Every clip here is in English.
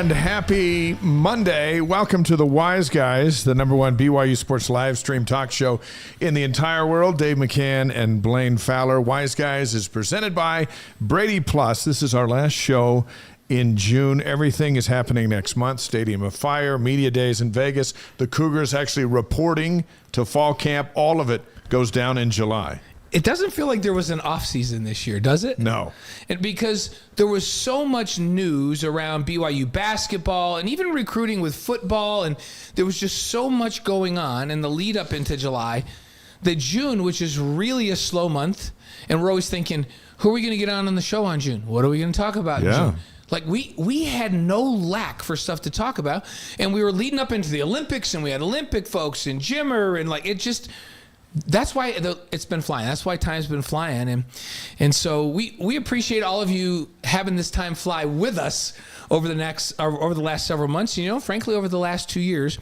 And happy Monday. Welcome to the Wise Guys, the number one BYU Sports live stream talk show in the entire world. Dave McCann and Blaine Fowler. Wise Guys is presented by BradyPlus. This is our last show in June. Everything is happening next month. Stadium of Fire, Media Days in Vegas. The Cougars actually reporting to fall camp. All of it goes down in July. It doesn't feel like there was an off season this year, does it? No. And because there was so much news around BYU basketball and even recruiting with football, and there was just so much going on in the lead up into July that June, which is really a slow month, and we're always thinking, who are we going to get on the show on June? What are we going to talk about in June? Like, we had no lack for stuff to talk about, and we were leading up into the Olympics, and we had Olympic folks and Jimmer, and like, it just... That's why it's been flying. That's why time's been flying. And so we appreciate all of you having this time fly with us over the last several months, frankly, over the last 2 years.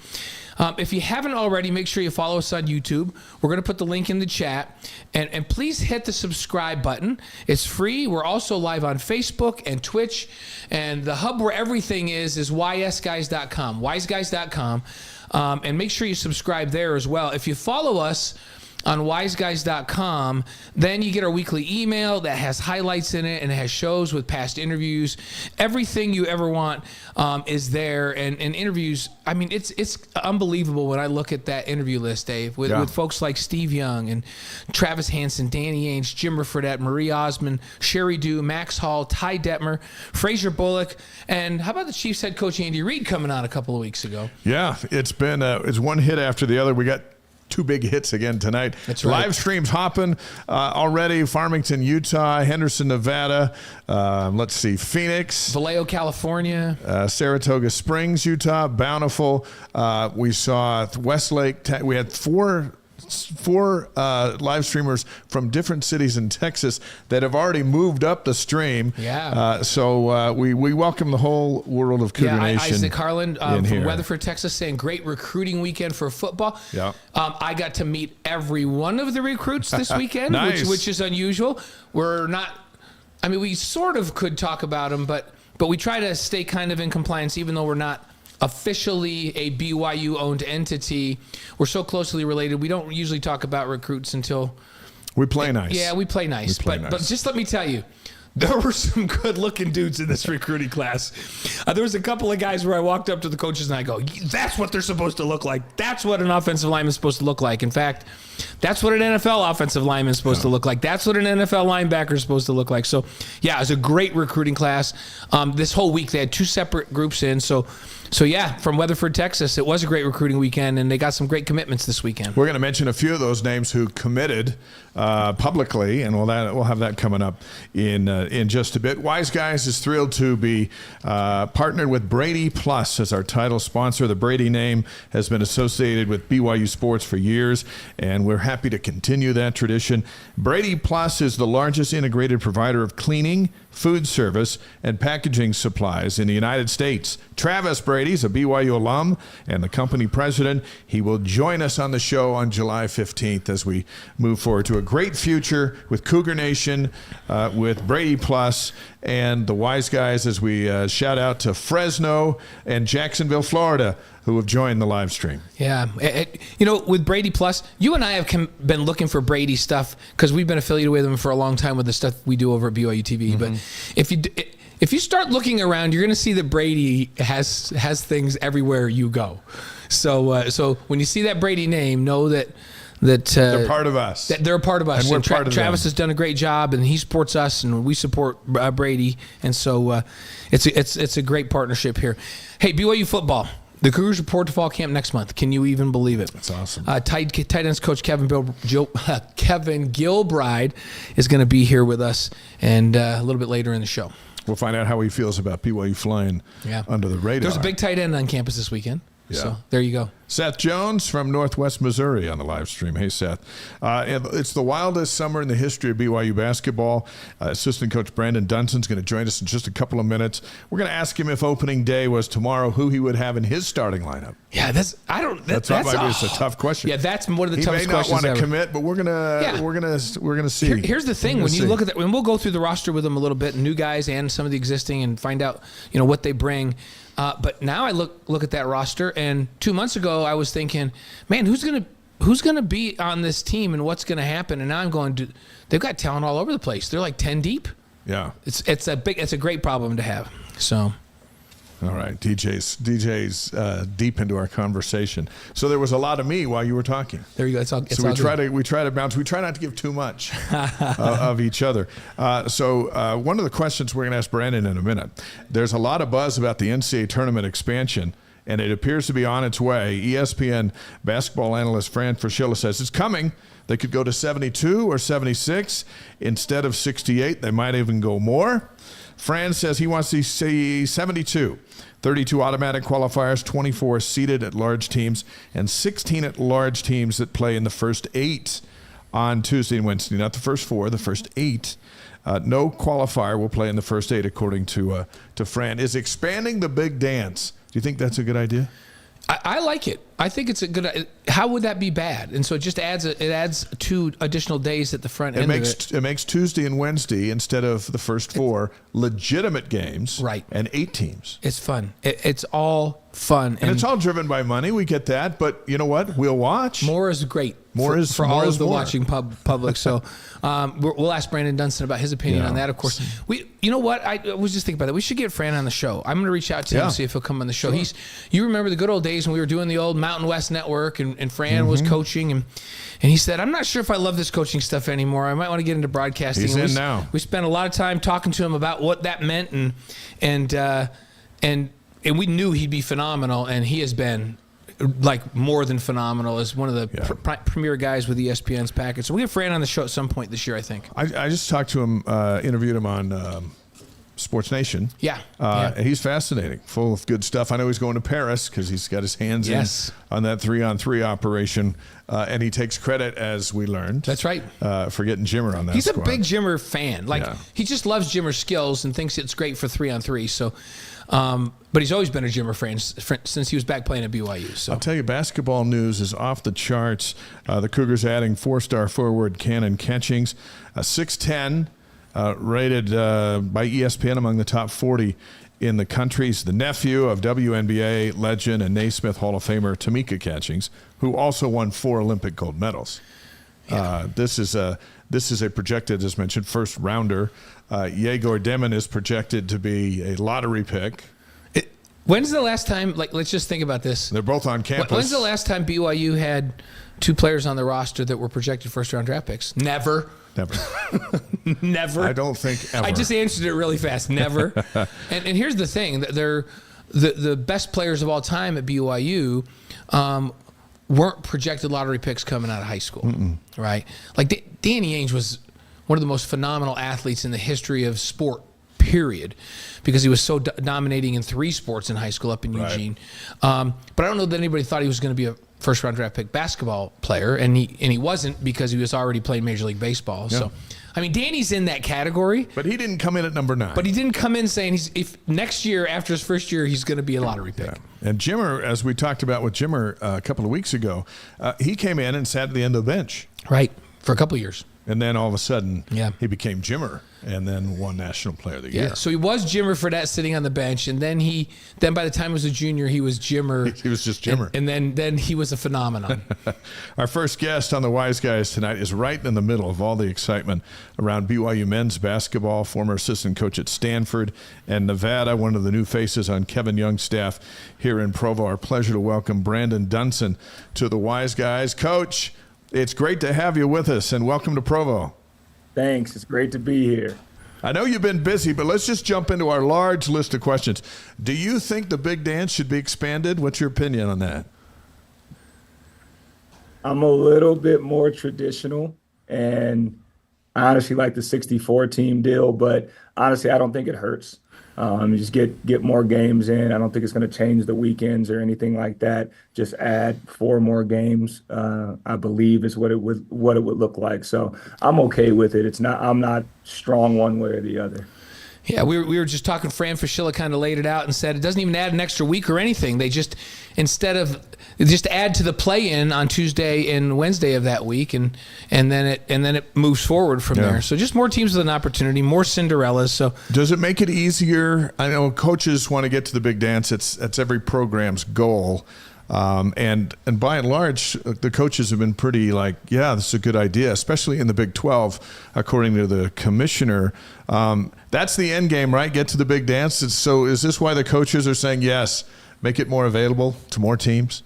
If you haven't already, make sure you follow us on YouTube. We're going to put the link in the chat. And please hit the subscribe button. It's free. We're also live on Facebook and Twitch. And the hub where everything is ysguys.com, wiseguys.com. And make sure you subscribe there as well. If you follow us on wiseguys.com, then you get our weekly email that has highlights in it and it has shows with past interviews. Everything you ever want is there. And interviews, I mean, it's unbelievable when I look at that interview list, Dave, with folks like Steve Young and Travis Hansen, Danny Ainge, Jim Fredette, Marie Osmond, Sherry Dew, Max Hall, Ty Detmer, Fraser Bullock, and how about the Chiefs head coach Andy Reid coming on a couple of weeks ago? Yeah, it's been it's one hit after the other. We got two big hits again tonight. That's right. Live streams hopping already. Farmington, Utah, Henderson, Nevada. Let's see, Phoenix, Vallejo, California, Saratoga Springs, Utah, Bountiful. We saw Westlake. We had four live streamers from different cities in Texas that have already moved up the stream. Yeah. So we welcome the whole world of Cougar Nation. Isaac Harlan from Weatherford, Texas, saying great recruiting weekend for football. Yeah. I got to meet every one of the recruits this weekend, nice. which is unusual. We sort of could talk about them, but we try to stay kind of in compliance, even though we're not officially a BYU-owned entity. We're so closely related. We don't usually talk about recruits until... We play nice. Yeah, we play nice. But just let me tell you, there were some good-looking dudes in this recruiting class. There was a couple of guys where I walked up to the coaches and I go, that's what they're supposed to look like. That's what an offensive lineman is supposed to look like. In fact, that's what an NFL offensive lineman is supposed to look like. That's what an NFL linebacker is supposed to look like. So, yeah, it was a great recruiting class. This whole week they had two separate groups in. So yeah, from Weatherford, Texas, it was a great recruiting weekend, and they got some great commitments this weekend. We're going to mention a few of those names who committed publicly, and we'll have that coming up in just a bit. Wise Guys is thrilled to be partnered with BradyPlus as our title sponsor. The Brady name has been associated with BYU Sports for years, and we're happy to continue that tradition. BradyPlus is the largest integrated provider of cleaning, food service, and packaging supplies in the United States. Travis Brady's a BYU alum and the company president. He will join us on the show on July 15th as we move forward to a great future with Cougar Nation, with BradyPlus, and the Wise Guys as we shout out to Fresno and Jacksonville, Florida, who have joined the live stream. Yeah. With BradyPlus, you and I have been looking for Brady stuff because we've been affiliated with them for a long time with the stuff we do over at BYU TV. Mm-hmm. But if you start looking around, you're going to see that Brady has things everywhere you go. So when you see that Brady name, know that they're part of us. That they're a part of us. And we're part of Travis has done a great job, and he supports us, and we support Brady. And so it's a great partnership here. Hey, BYU football. The Cougars report to fall camp next month. Can you even believe it? That's awesome. Tight ends coach Kevin Gilbride is going to be here with us, and a little bit later in the show. We'll find out how he feels about BYU flying under the radar. There's a big tight end on campus this weekend. Yeah. So there you go. Seth Jones from Northwest Missouri on the live stream. Hey, Seth. It's the wildest summer in the history of BYU basketball. Assistant coach Brandon Dunson is going to join us in just a couple of minutes. We're going to ask him if opening day was tomorrow, who he would have in his starting lineup. Yeah, that's it's a tough question. Yeah, that's one of the toughest questions. He may not want to ever. commit, but we're gonna see. Here's the thing: when you look at that, and we'll go through the roster with them a little bit, new guys and some of the existing, and find out what they bring. But now I look at that roster, and 2 months ago I was thinking, man, who's gonna be on this team and what's gonna happen? And now I'm going, they've got talent all over the place. They're like 10 deep. Yeah, it's a great problem to have. So. All right, DJ's deep into our conversation. So there was a lot of me while you were talking. There you go. It's all we try to bounce. We try not to give too much of each other. One of the questions we're going to ask Brandon in a minute. There's a lot of buzz about the NCAA Tournament expansion, and it appears to be on its way. ESPN basketball analyst Fran Fraschilla says it's coming. They could go to 72 or 76 instead of 68. They might even go more. Fran says he wants to see 72, 32 automatic qualifiers, 24 seeded at large teams, and 16 at large teams that play in the first 8 on Tuesday and Wednesday. Not the first 4, the first 8. No qualifier will play in the first 8, according to Fran. Is expanding the big dance, do you think that's a good idea? I like it. I think it's a good. How would that be bad? And so it just adds 2 additional days at the front end of it. It makes Tuesday and Wednesday instead of the first 4 legitimate games, right? And 8 teams. It's fun. It's all fun, and it's all driven by money. We get that, but you know what? We'll watch. More is great. For all of the watching public. So we'll ask Brandon Dunson about his opinion on that. Of course, you know what? I was just thinking about that. We should get Fran on the show. I'm going to reach out to him and see if he'll come on the show. Sure. You remember the good old days when we were doing the old Mountain West Network, and Fran was coaching, and he said, "I'm not sure if I love this coaching stuff anymore. I might want to get into broadcasting." He's in now. We spent a lot of time talking to him about what that meant, and we knew he'd be phenomenal, and he has been like more than phenomenal as one of the premier guys with ESPN's package. So we'll get Fran on the show at some point this year, I think. I just talked to him, interviewed him on Sports Nation. Yeah. He's fascinating, full of good stuff. I know he's going to Paris because he's got his hands in on that 3-on-3 operation, and he takes credit, as we learned. That's right. For getting Jimmer on that He's squad. a big Jimmer fan. He just loves Jimmer's skills and thinks it's great for 3-on-3. So, but he's always been a Jimmer fan since he was back playing at BYU. So I'll tell you, basketball news is off the charts. The Cougars adding 4-star forward Kanon Catchings, 6'10", rated by ESPN among the top 40 in the country. He's the nephew of WNBA legend and Naismith Hall of Famer Tamika Catchings, who also won 4 Olympic gold medals. Yeah. This is a projected, as mentioned, first rounder. Yegor Demon is projected to be a lottery pick. When's the last time, let's just think about this. They're both on campus. When's the last time BYU had 2 players on the roster that were projected first-round draft picks? Never. Never. I don't think ever. I just answered it really fast. Never. and here's the thing. They're the best players of all time at BYU weren't projected lottery picks coming out of high school. Right? Like Danny Ainge was one of the most phenomenal athletes in the history of sport, period, because he was so dominating in 3 sports in high school up in Eugene. But I don't know that anybody thought he was going to be a first-round draft pick basketball player, and he wasn't, because he was already playing Major League Baseball. Yeah. So, I mean, Danny's in that category. But he didn't come in at number 9. But he didn't come in saying if next year, after his first year, he's going to be a lottery pick. Yeah. And Jimmer, as we talked about with Jimmer a couple of weeks ago, he came in and sat at the end of the bench. Right, for a couple of years. And then all of a sudden, he became Jimmer, and then won National Player of the Year. Yeah, so he was Jimmer for that, sitting on the bench, and then by the time he was a junior, he was Jimmer. He was just Jimmer. And then he was a phenomenon. Our first guest on the Wise Guys tonight is right in the middle of all the excitement around BYU men's basketball, former assistant coach at Stanford and Nevada, one of the new faces on Kevin Young's staff here in Provo. Our pleasure to welcome Brandon Dunson to the Wise Guys. Coach, it's great to have you with us, and welcome to Provo. Thanks. It's great to be here. I know you've been busy, but let's just jump into our large list of questions. Do you think the big dance should be expanded? What's your opinion on that? I'm a little bit more traditional, and I honestly like the 64 team deal, but honestly, I don't think it hurts. Just get more games in. I don't think it's going to change the weekends or anything like that. Just add 4 more games. I believe is what it would look like. So I'm okay with it. I'm not strong one way or the other. Yeah, we were just talking. Fran Fischilla kind of laid it out and said it doesn't even add an extra week or anything. They just just add to the play-in on Tuesday and Wednesday of that week, and then it moves forward from there. So just more teams with an opportunity, more Cinderellas. So does it make it easier? I know coaches want to get to the big dance. That's every program's goal. And by and large, the coaches have been pretty like, yeah, this is a good idea, especially in the Big 12, according to the commissioner. That's the end game, right? Get to the big dance. So is this why the coaches are saying, yes, make it more available to more teams?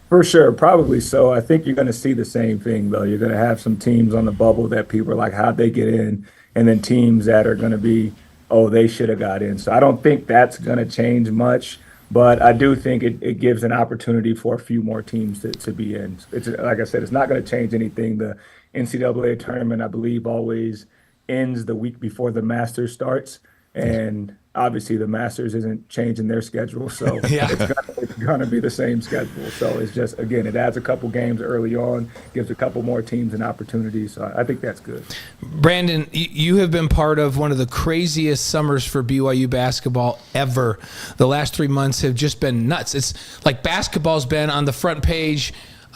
For sure, probably so. I think you're going to see the same thing, though. You're going to have some teams on the bubble that people are like, how'd they get in? And then teams that are going to be, oh, they should have got in. So I don't think that's going to change much. But I do think it gives an opportunity for a few more teams to be in. It's like I said, it's not going to change anything. The NCAA tournament, I believe, always ends the week before the Masters starts. And obviously the Masters isn't changing their schedule. So it's going to be the same schedule. So it's just, again, it adds a couple games early on, gives a couple more teams an opportunity. So I think that's good. Brandon, you have been part of one of the craziest summers for BYU basketball ever. The last 3 months have just been nuts. It's like basketball's been on the front page,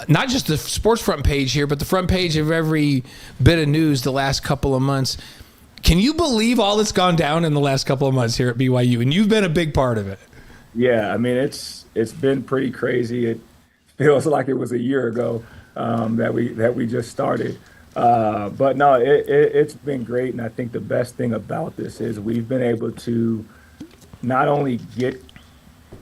not just the sports front page here, but the front page of every bit of news the last couple of months. Can you believe all that's gone down in the last couple of months here at BYU? And you've been a big part of it. Yeah, I mean, it's been pretty crazy. It feels like it was a year ago that we just started. But no, it's been great. And I think the best thing about this is we've been able to not only get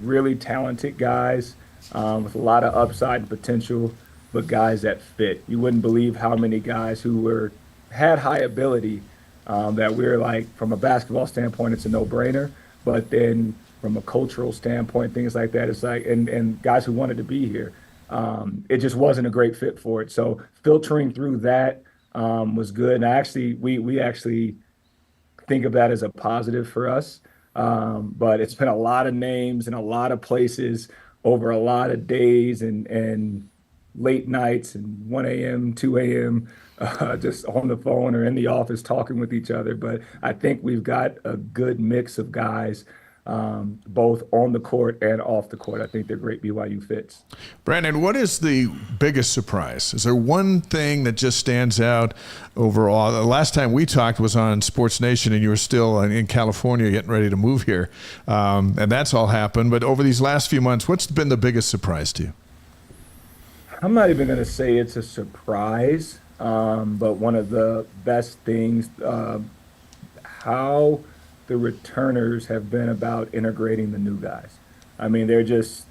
really talented guys with a lot of upside and potential, but guys that fit. You wouldn't believe how many guys who had high ability that we're like, from a basketball standpoint, it's a no-brainer. But then from a cultural standpoint, things like that, it's like, and guys who wanted to be here, it just wasn't a great fit for it. So filtering through that was good. And we actually think of that as a positive for us. But it's been a lot of names and a lot of places over a lot of days and late nights and 1 a.m., 2 a.m., just on the phone or in the office talking with each other. But I think we've got a good mix of guys, both on the court and off the court. I think they're great BYU fits. Brandon, what is the biggest surprise? Is there one thing that just stands out overall? The last time we talked was on Sports Nation, and you were still in California getting ready to move here. And that's all happened. But over these last few months, what's been the biggest surprise to you? I'm not even going to say it's a surprise, but one of the best things, how the returners have been about integrating the new guys. I mean, they're just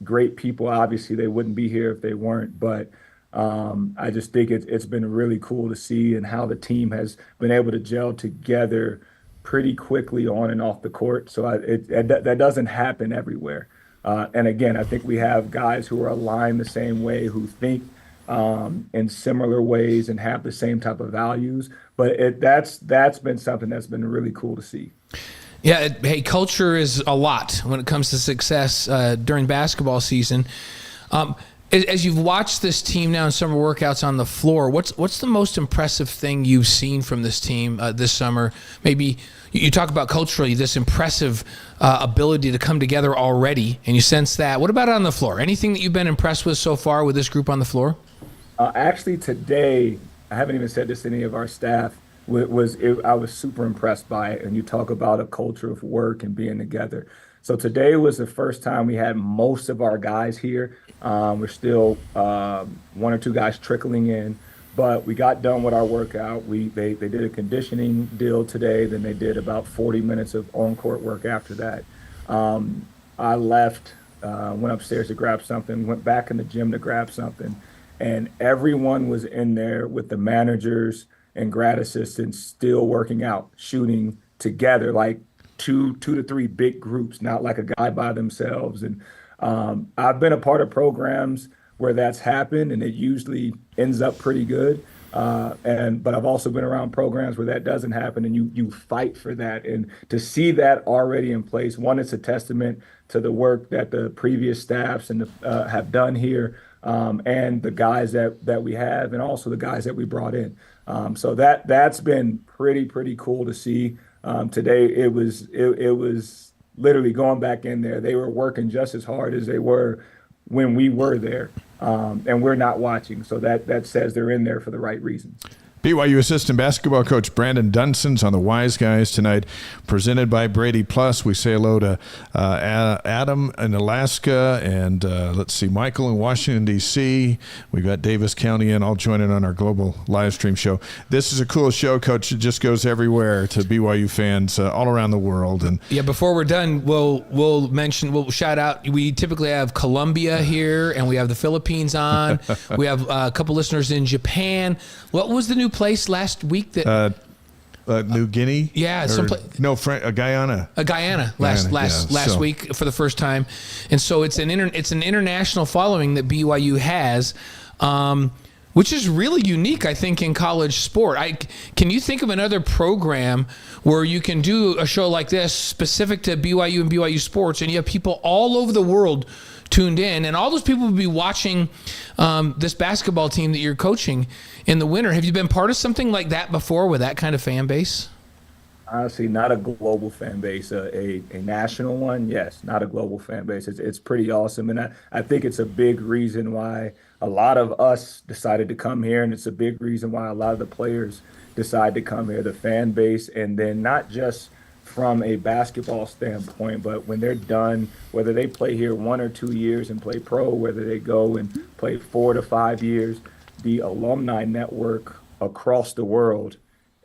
great people. Obviously, they wouldn't be here if they weren't, but I just think it's been really cool to see and how the team has been able to gel together pretty quickly on and off the court. So that doesn't happen everywhere. And again, I think we have guys who are aligned the same way, who think in similar ways and have the same type of values. But that's been something that's been really cool to see. Yeah, hey, culture is a lot when it comes to success during basketball season. As you've watched this team now in summer workouts on the floor, what's the most impressive thing you've seen from this team this summer? Maybe you talk about culturally, this impressive ability to come together already, and you sense that. What about on the floor? Anything that you've been impressed with so far with this group on the floor? Actually, today, I haven't even said this to any of our staff, I was super impressed by it. And you talk about a culture of work and being together. So today was the first time we had most of our guys here. We're still 1 or 2 guys trickling in, but we got done with our workout. They did a conditioning deal today. Then they did about 40 minutes of on-court work after that. I left, went upstairs to grab something, went back in the gym to grab something, and everyone was in there with the managers and grad assistants still working out, shooting together, like two to three big groups, not like a guy by themselves. And I've been a part of programs where that's happened, and it usually ends up pretty good. But I've also been around programs where that doesn't happen, and you fight for that. And to see that already in place, one, it's a testament to the work that the previous staffs and have done here, and the guys that we have, and also the guys that we brought in. So that's been pretty cool to see. Today it was literally going back in there. They were working just as hard as they were when we were there, and we're not watching. So that says they're in there for the right reasons. BYU assistant basketball coach Brandon Dunson's on the Wise Guys tonight, presented by BradyPlus. We say hello to Adam in Alaska, and let's see, Michael in Washington, D.C. We've got Davis County in, all joining on our global live stream show. This is a cool show, Coach. It just goes everywhere to BYU fans all around the world. And yeah, before we're done, we'll shout out. We typically have Colombia here, and we have the Philippines on. We have a couple listeners in Japan. What was the new place last week that New Guinea? Yeah, Guyana. Guyana last week for the first time. And so it's an international following that BYU has, which is really unique, I think, in college sport. Can you think of another program where you can do a show like this specific to BYU and BYU Sports, and you have people all over the world tuned in, and all those people will be watching this basketball team that you're coaching in the winter? Have you been part of something like that before with that kind of fan base? Honestly, not a global fan base. A national one, yes. Not a global fan base. It's pretty awesome, and I think it's a big reason why a lot of us decided to come here, and it's a big reason why a lot of the players decide to come here. The fan base, and then not just from a basketball standpoint, but when they're done, whether they play here 1 or 2 years and play pro, whether they go and play 4 to 5 years, the alumni network across the world,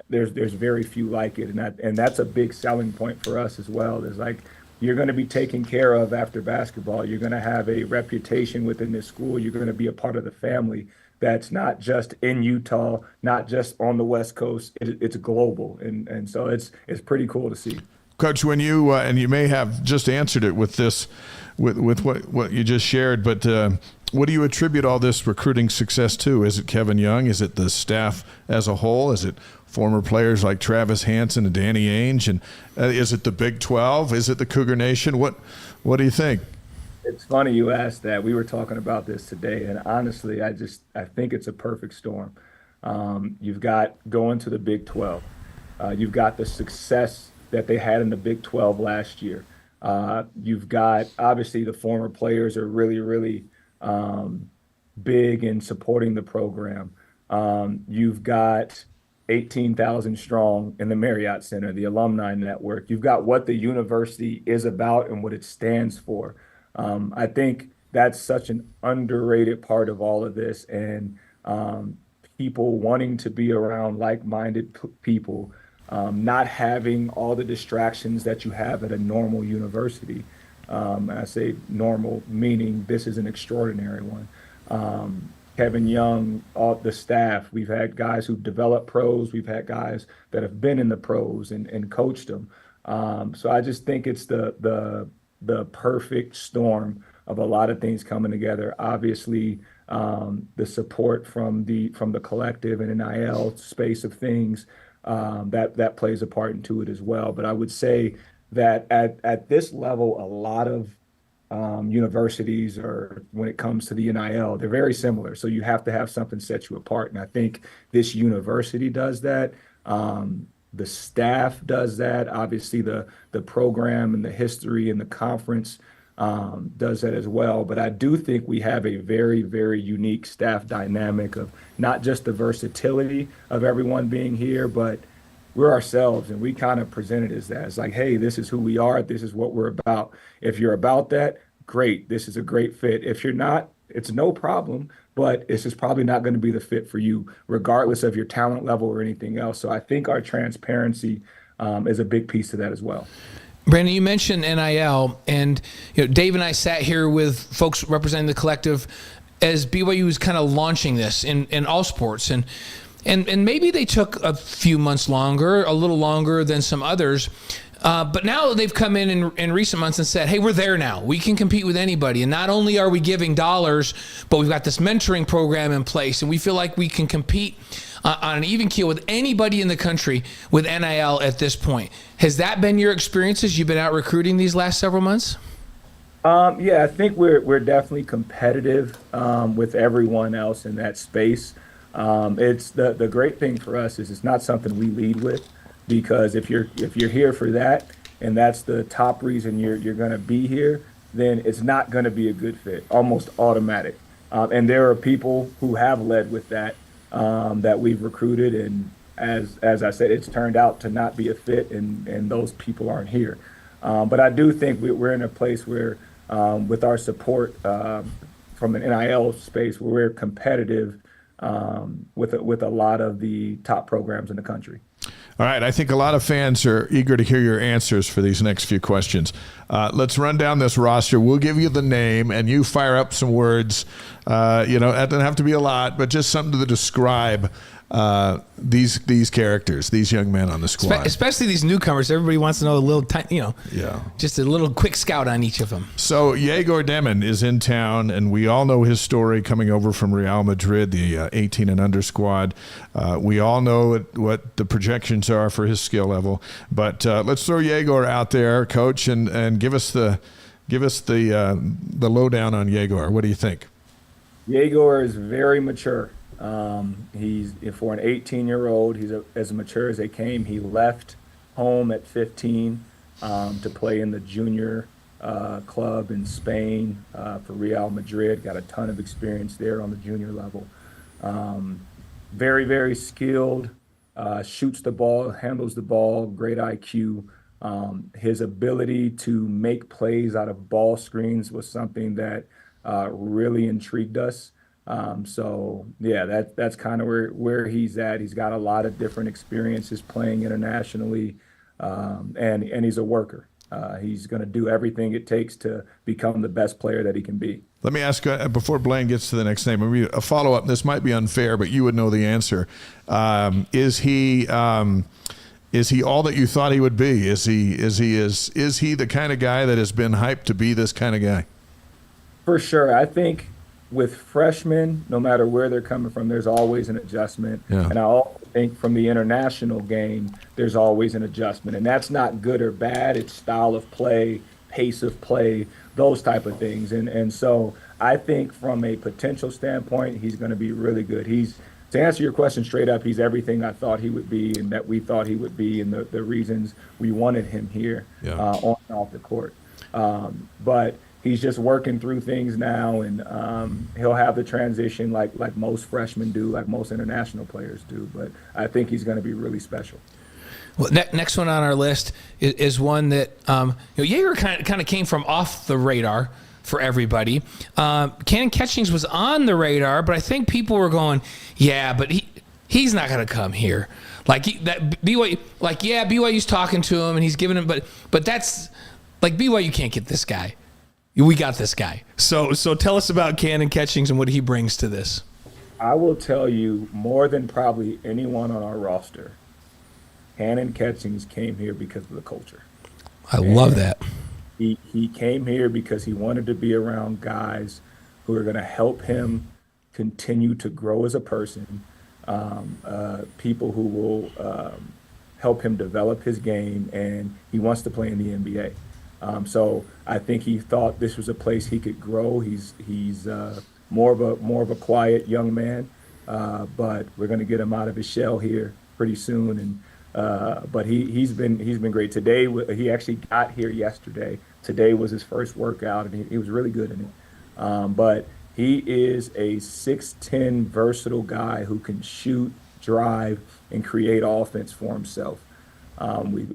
there's very few like it, and that's a big selling point for us as well. There's like, you're going to be taken care of after basketball. You're going to have a reputation within this school. You're going to be a part of the family that's not just in Utah, not just on the West Coast. It's global, and so it's pretty cool to see. Coach, when you and you may have just answered it with this, with what you just shared, but what do you attribute all this recruiting success to? Is it Kevin Young? Is it the staff as a whole? Is it former players like Travis Hansen and Danny Ainge? And is it the Big 12? Is it the Cougar Nation? What do you think? It's funny you asked that. We were talking about this today, and honestly, I think it's a perfect storm. You've got going to the Big 12. You've got the success that they had in the Big 12 last year. You've got, obviously, the former players are really big in supporting the program. You've got 18,000 strong in the Marriott Center, the alumni network. You've got what the university is about and what it stands for. I think that's such an underrated part of all of this, and people wanting to be around like-minded people, not having all the distractions that you have at a normal university. And I say normal, meaning this is an extraordinary one. Kevin Young, all the staff, we've had guys who've developed pros, we've had guys that have been in the pros and coached them. So I just think it's the perfect storm of a lot of things coming together. Obviously, the support from the collective and NIL space of things, that plays a part into it as well. But I would say that at this level, a lot of universities, or when it comes to the NIL, they're very similar. So you have to have something set you apart. And I think this university does that. The staff does that. Obviously, the program and the history and the conference does that as well. But I do think we have a very, very unique staff dynamic of not just the versatility of everyone being here, but we're ourselves, and we kind of present it as that. It's like, hey, this is who we are. This is what we're about. If you're about that, great. This is a great fit. If you're not, it's no problem, but it's just probably not going to be the fit for you, regardless of your talent level or anything else. So I think our transparency is a big piece of that as well. Brandon, you mentioned NIL, and Dave and I sat here with folks representing the collective as BYU is kind of launching this in all sports, and maybe they took a few months longer, a little longer than some others. But now they've come in recent months and said, hey, we're there now. We can compete with anybody. And not only are we giving dollars, but we've got this mentoring program in place, and we feel like we can compete on an even keel with anybody in the country with NIL at this point. Has that been your experience as you've been out recruiting these last several months? Yeah, I think we're definitely competitive with everyone else in that space. It's the great thing for us is it's not something we lead with, because if you're here for that and that's the top reason you're going to be here, then it's not going to be a good fit, almost automatic. And there are people who have led with that that we've recruited, and as I said, it's turned out to not be a fit, and those people aren't here. But I do think we're in a place where, with our support from an NIL space, where we're competitive with a lot of the top programs in the country. All right, I think a lot of fans are eager to hear your answers for these next few questions. Let's run down this roster. We'll give you the name, and you fire up some words. That doesn't have to be a lot, but just something to describe these characters, these young men on the squad. Especially these newcomers. Everybody wants to know a little, just a little quick scout on each of them. So Yegor Demin is in town, and we all know his story coming over from Real Madrid, the 18 and under squad. We all know what the projections are for his skill level. But let's throw Yegor out there, Coach, and give us the lowdown on Yegor. What do you think? Yegor is very mature. He's, for an 18-year-old, he's as mature as they came. He left home at 15 to play in the junior club in Spain for Real Madrid. Got a ton of experience there on the junior level. Very, very skilled, shoots the ball, handles the ball, great IQ. His ability to make plays out of ball screens was something that really intrigued us. That's kind of where he's at. He's got a lot of different experiences playing internationally, and he's a worker. He's going to do everything it takes to become the best player that he can be. Let me ask, before Blaine gets to the next name, a follow-up. This might be unfair, but you would know the answer. Is he all that you thought he would be? Is he the kind of guy that has been hyped to be this kind of guy? For sure. I think with freshmen, no matter where they're coming from, there's always an adjustment. Yeah. And I also think from the international game, there's always an adjustment. And that's not good or bad. It's style of play, pace of play, those type of things. And so I think from a potential standpoint, he's going to be really good. To answer your question straight up, he's everything I thought he would be and that we thought he would be, and the reasons we wanted him here on and off the court. But he's just working through things now, and he'll have the transition like most freshmen do, like most international players do. But I think he's going to be really special. Well, next one on our list is one that Yegor kind of came from off the radar for everybody. Kanon Catchings was on the radar, but I think people were going, yeah, but he's not going to come here. BYU's talking to him and he's giving him, but that's like BYU can't get this guy. We got this guy. So tell us about Kanon Catchings and what he brings to this. I will tell you, more than probably anyone on our roster, Kanon Catchings came here because of the culture. I love that. He came here because he wanted to be around guys who are going to help him continue to grow as a person, people who will help him develop his game, and he wants to play in the NBA. So I think he thought this was a place he could grow. He's more of a quiet young man, but we're going to get him out of his shell here pretty soon. And but he's been great. Today he actually got here yesterday. Today was his first workout, and he was really good in it. But he is a 6'10" versatile guy who can shoot, drive, and create offense for himself.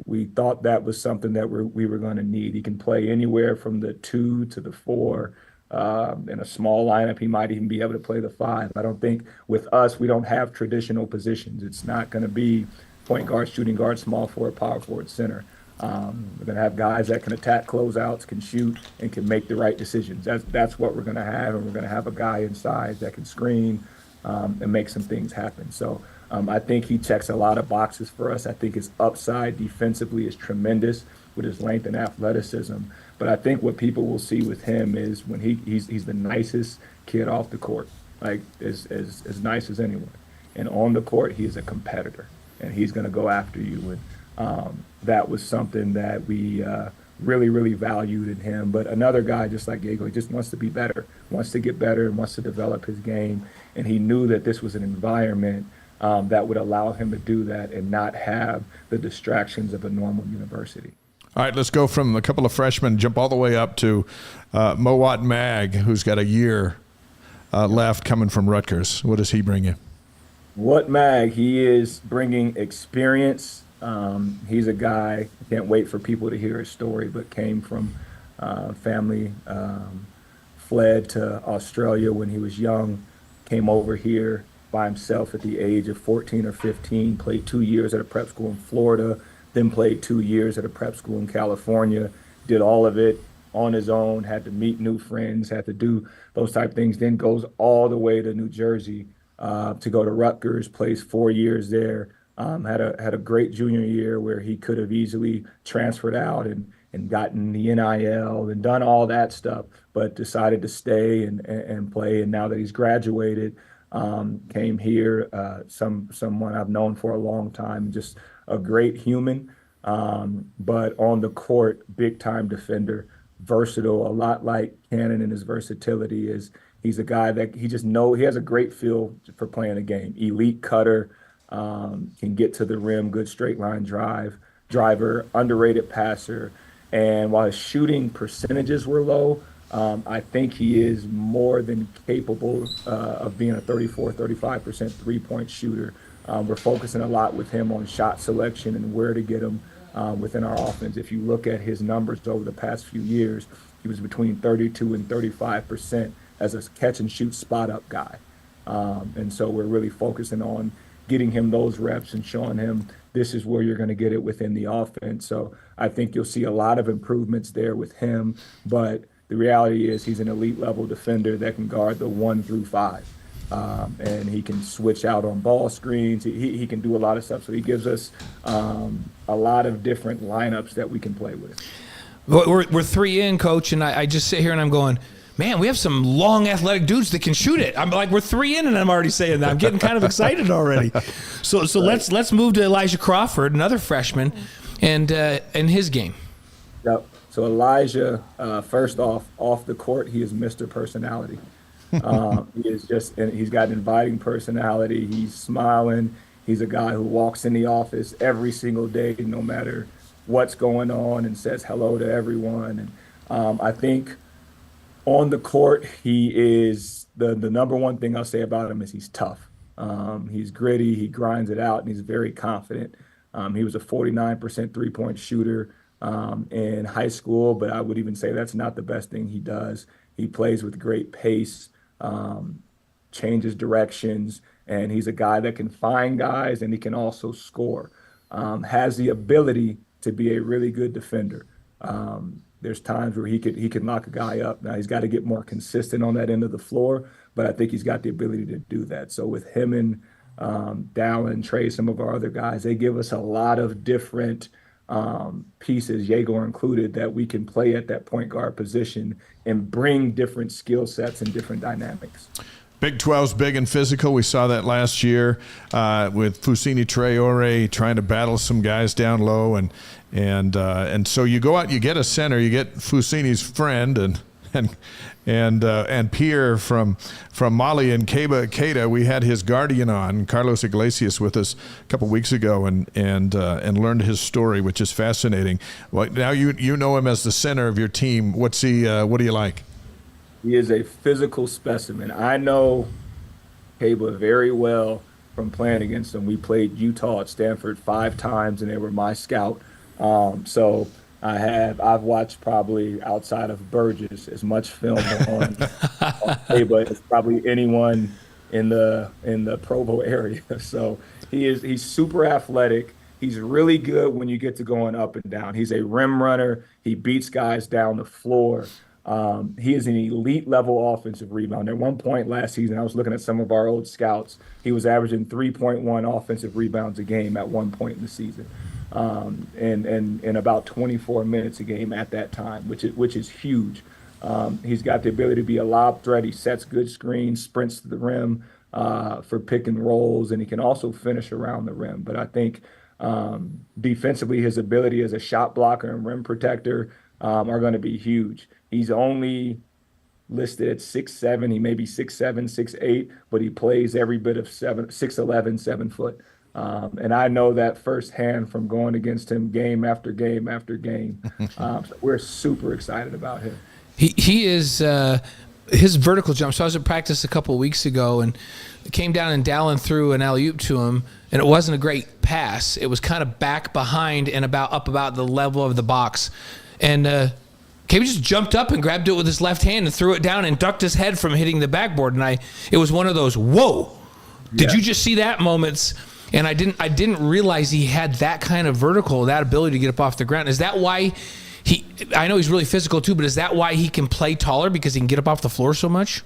We thought that was something that we were going to need. He can play anywhere from the 2 to the 4. In a small lineup, he might even be able to play the 5. I don't think with us, we don't have traditional positions. It's not going to be point guard, shooting guard, small forward, power forward, center. We're going to have guys that can attack closeouts, can shoot, and can make the right decisions. That's what we're going to have, and we're going to have a guy inside that can screen and make some things happen. So I think he checks a lot of boxes for us. I think his upside defensively is tremendous with his length and athleticism. But I think what people will see with him is when he's the nicest kid off the court, like as nice as anyone. and on the court, he is a competitor, and he's going to go after you. And that was something that we really, really valued in him. But another guy, just like Diego, he just wants to be better, wants to get better, and wants to develop his game. And he knew that this was an environment that would allow him to do that and not have the distractions of a normal university. All right, let's go from a couple of freshmen, jump all the way up to Mowat Mag, who's got a year left coming from Rutgers. What does he bring you? What Mag, he is bringing experience. He's a guy, I can't wait for people to hear his story, but came from family, fled to Australia when he was young, came over here by himself at the age of 14 or 15, played 2 years at a prep school in Florida, then played 2 years at a prep school in California, did all of it on his own, had to meet new friends, had to do those type of things, then goes all the way to New Jersey to go to Rutgers, plays 4 years there, had a great junior year where he could have easily transferred out and gotten the NIL and done all that stuff, but decided to stay and play. And now that he's graduated, came here, someone I've known for a long time, just a great human, but on the court, big time defender, versatile, a lot like Kanon in his versatility. Is he's a guy that he has a great feel for playing the game. Elite cutter, can get to the rim, good straight line driver, underrated passer. And while his shooting percentages were low, I think he is more than capable of being a 35% three-point shooter. We're focusing a lot with him on shot selection and where to get him within our offense. If you look at his numbers over the past few years, he was between 32 and 35% as a catch-and-shoot spot-up guy. And so we're really focusing on getting him those reps and showing him this is where you're going to get it within the offense. So I think you'll see a lot of improvements there with him, but the reality is he's an elite level defender that can guard the 1 through 5. And he can switch out on ball screens. He can do a lot of stuff. So he gives us a lot of different lineups that we can play with. We're 3 in, Coach, and I just sit here and I'm going, man, we have some long athletic dudes that can shoot it. I'm like, we're 3 in, and I'm already saying that. I'm getting kind of excited already. So right. let's move to Elijah Crawford, another freshman, and his game. Yep. So Elijah, first off the court, he is Mr. Personality. He is he's got an inviting personality. He's smiling. He's a guy who walks in the office every single day, no matter what's going on, and says hello to everyone. And I think on the court, he is the number one thing I'll say about him is he's tough. He's gritty. He grinds it out, and he's very confident. He was a 49% three-point shooter in high school, but I would even say that's not the best thing he does. He plays with great pace, changes directions, and he's a guy that can find guys, and he can also score. Has the ability to be a really good defender. There's times where he could lock a guy up. Now he's got to get more consistent on that end of the floor, but I think he's got the ability to do that. So with him and Dallin, Trey, some of our other guys, they give us a lot of different pieces, Jaeger included, that we can play at that point guard position and bring different skill sets and different dynamics. Big 12's big and physical. We saw that last year with Fousseyni Traore trying to battle some guys down low, and so you go out, you get a center, you get Fousseyni's friend and peer from Mali and Keita. We had his guardian on, Carlos Iglesias, with us a couple weeks ago, and learned his story, which is fascinating. Well, now you know him as the center of your team. What's he? What do you like? He is a physical specimen. I know Keba very well from playing against him. We played Utah at Stanford 5 times, and they were my scout. So I've watched probably outside of Burgess as much film on Keba as probably anyone in the Provo area. So he's super athletic. He's really good when you get to going up and down. He's a rim runner. He beats guys down the floor. He is an elite level offensive rebounder. At one point last season, I was looking at some of our old scouts. He was averaging 3.1 offensive rebounds a game at one point in the season, and about 24 minutes a game at that time, which is huge. He's got the ability to be a lob threat. He sets good screens, sprints to the rim. for pick and rolls, and he can also finish around the rim. But I think defensively, his ability as a shot blocker and rim protector are going to be huge. He's only listed at 6'7". He may be 6'7", 6'8", but he plays every bit of 6'11", 7 foot. And I know that firsthand from going against him game after game after game. So we're super excited about him. He is his vertical jump. So I was at practice a couple of weeks ago and came down and Dallin threw an alley-oop to him, and it wasn't a great pass. It was kind of back behind and up about the level of the box. And KB just jumped up and grabbed it with his left hand and threw it down and ducked his head from hitting the backboard. And it was one of those, whoa, did you just see that moments? And I didn't realize he had that kind of vertical, that ability to get up off the ground. Is that why I know he's really physical too, but is that why he can play taller, because he can get up off the floor so much?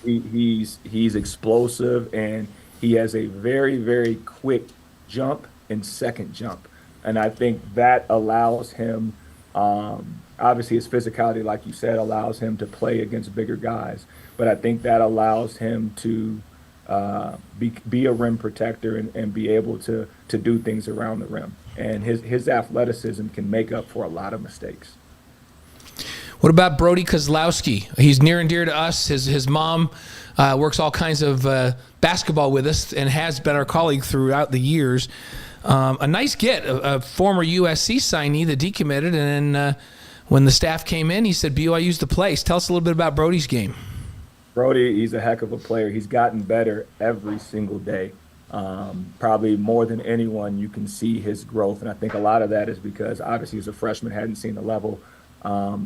He's explosive, and he has a very, very quick jump and second jump. And I think that allows him, obviously his physicality, like you said, allows him to play against bigger guys. But I think that allows him to be a rim protector and be able to do things around the rim. And his athleticism can make up for a lot of mistakes. What about Brody Kozlowski? He's near and dear to us. His mom works all kinds of basketball with us and has been our colleague throughout the years. A nice get, a former USC signee that decommitted, and then when the staff came in, he said BYU's the place. Tell us a little bit about Brody's game. Brody, he's a heck of a player. He's gotten better every single day. Probably more than anyone, you can see his growth. And I think a lot of that is because obviously as a freshman, hadn't seen the level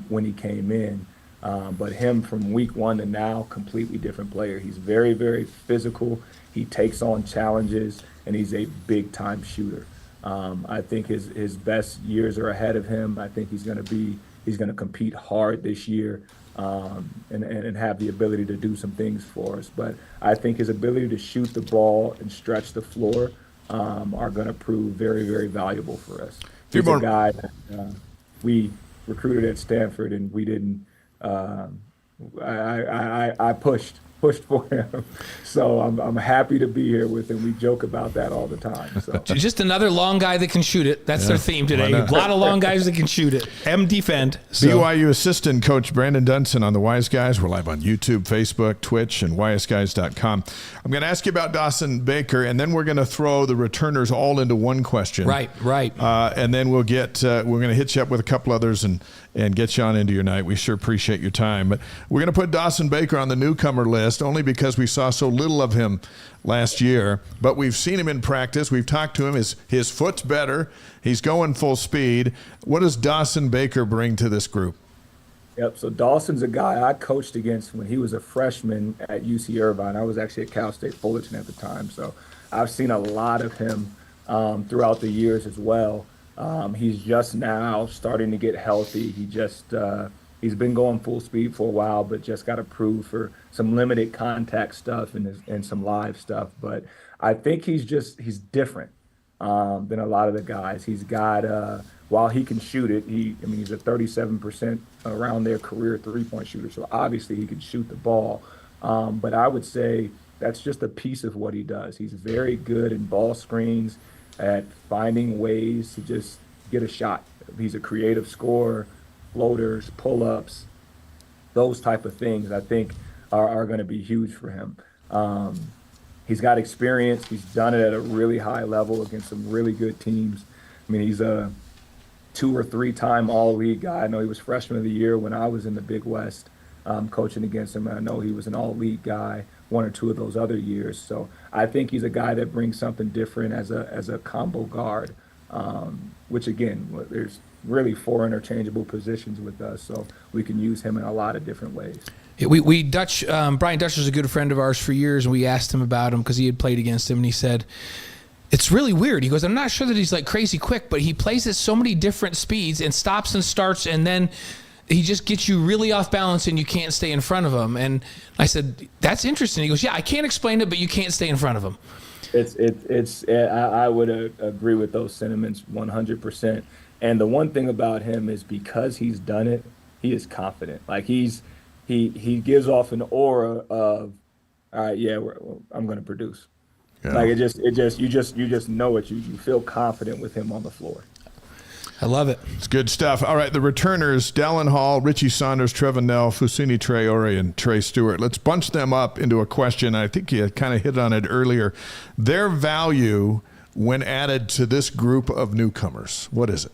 when he came in. But him from week one to now, completely different player. He's very, very physical. He takes on challenges, and he's a big-time shooter. I think his best years are ahead of him. I think he's going to compete hard this year. And have the ability to do some things for us. But I think his ability to shoot the ball and stretch the floor are going to prove very, very valuable for us. He's a guy that we recruited at Stanford, and we didn't. I pushed for him, so I'm happy to be here with him. We joke about that all the time. So just another long guy that can shoot it. That's their theme today. A lot of long guys that can shoot it. Defend. So. BYU assistant coach Brandon Dunson on the Wise Guys. We're live on YouTube, Facebook, Twitch, and wiseguys.com. I'm going to ask you about Dawson Baker, and then we're going to throw the returners all into one question. Right. And then we're going to hit you up with a couple others and get you on into your night. We sure appreciate your time. But we're going to put Dawson Baker on the newcomer list only because we saw so little of him last year. But we've seen him in practice. We've talked to him. His foot's better. He's going full speed. What does Dawson Baker bring to this group? Yep. So Dawson's a guy I coached against when he was a freshman at UC Irvine. I was actually at Cal State Fullerton at the time. So I've seen a lot of him throughout the years as well. He's just now starting to get healthy. He's been going full speed for a while, but just got approved for some limited contact stuff and some live stuff. But I think he's different than a lot of the guys. He's got while he can shoot it, he's a 37% around their career three-point shooter. So obviously he can shoot the ball. But I would say that's just a piece of what he does. He's very good in ball screens, at finding ways to just get a shot. He's a creative scorer, floaters, pull-ups, those type of things I think are going to be huge for him. He's got experience. He's done it at a really high level against some really good teams. He's a 2 or 3-time all-league guy. I know he was freshman of the year when I was in the Big West coaching against him. I know he was an all-league guy 1 or 2 of those other years. So I think he's a guy that brings something different as a combo guard, which again, there's really 4 interchangeable positions with us, so we can use him in a lot of different ways. Brian Dutch was a good friend of ours for years, and we asked him about him because he had played against him, and he said, it's really weird. He goes, I'm not sure that he's like crazy quick, but he plays at so many different speeds and stops and starts, and then he just gets you really off balance and you can't stay in front of him. And I said, that's interesting. He goes, yeah, I can't explain it, but you can't stay in front of him. I would agree with those sentiments 100%. And the one thing about him is because he's done it, he is confident. Like he gives off an aura of, all right, yeah, I'm going to produce. Yeah. Like you just know it. You feel confident with him on the floor. I love it. It's good stuff. All right, the returners, Dallin Hall, Richie Saunders, Trevin Nell, Fusini Traore, and Trey Stewart. Let's bunch them up into a question. I think you kind of hit on it earlier. Their value when added to this group of newcomers, what is it?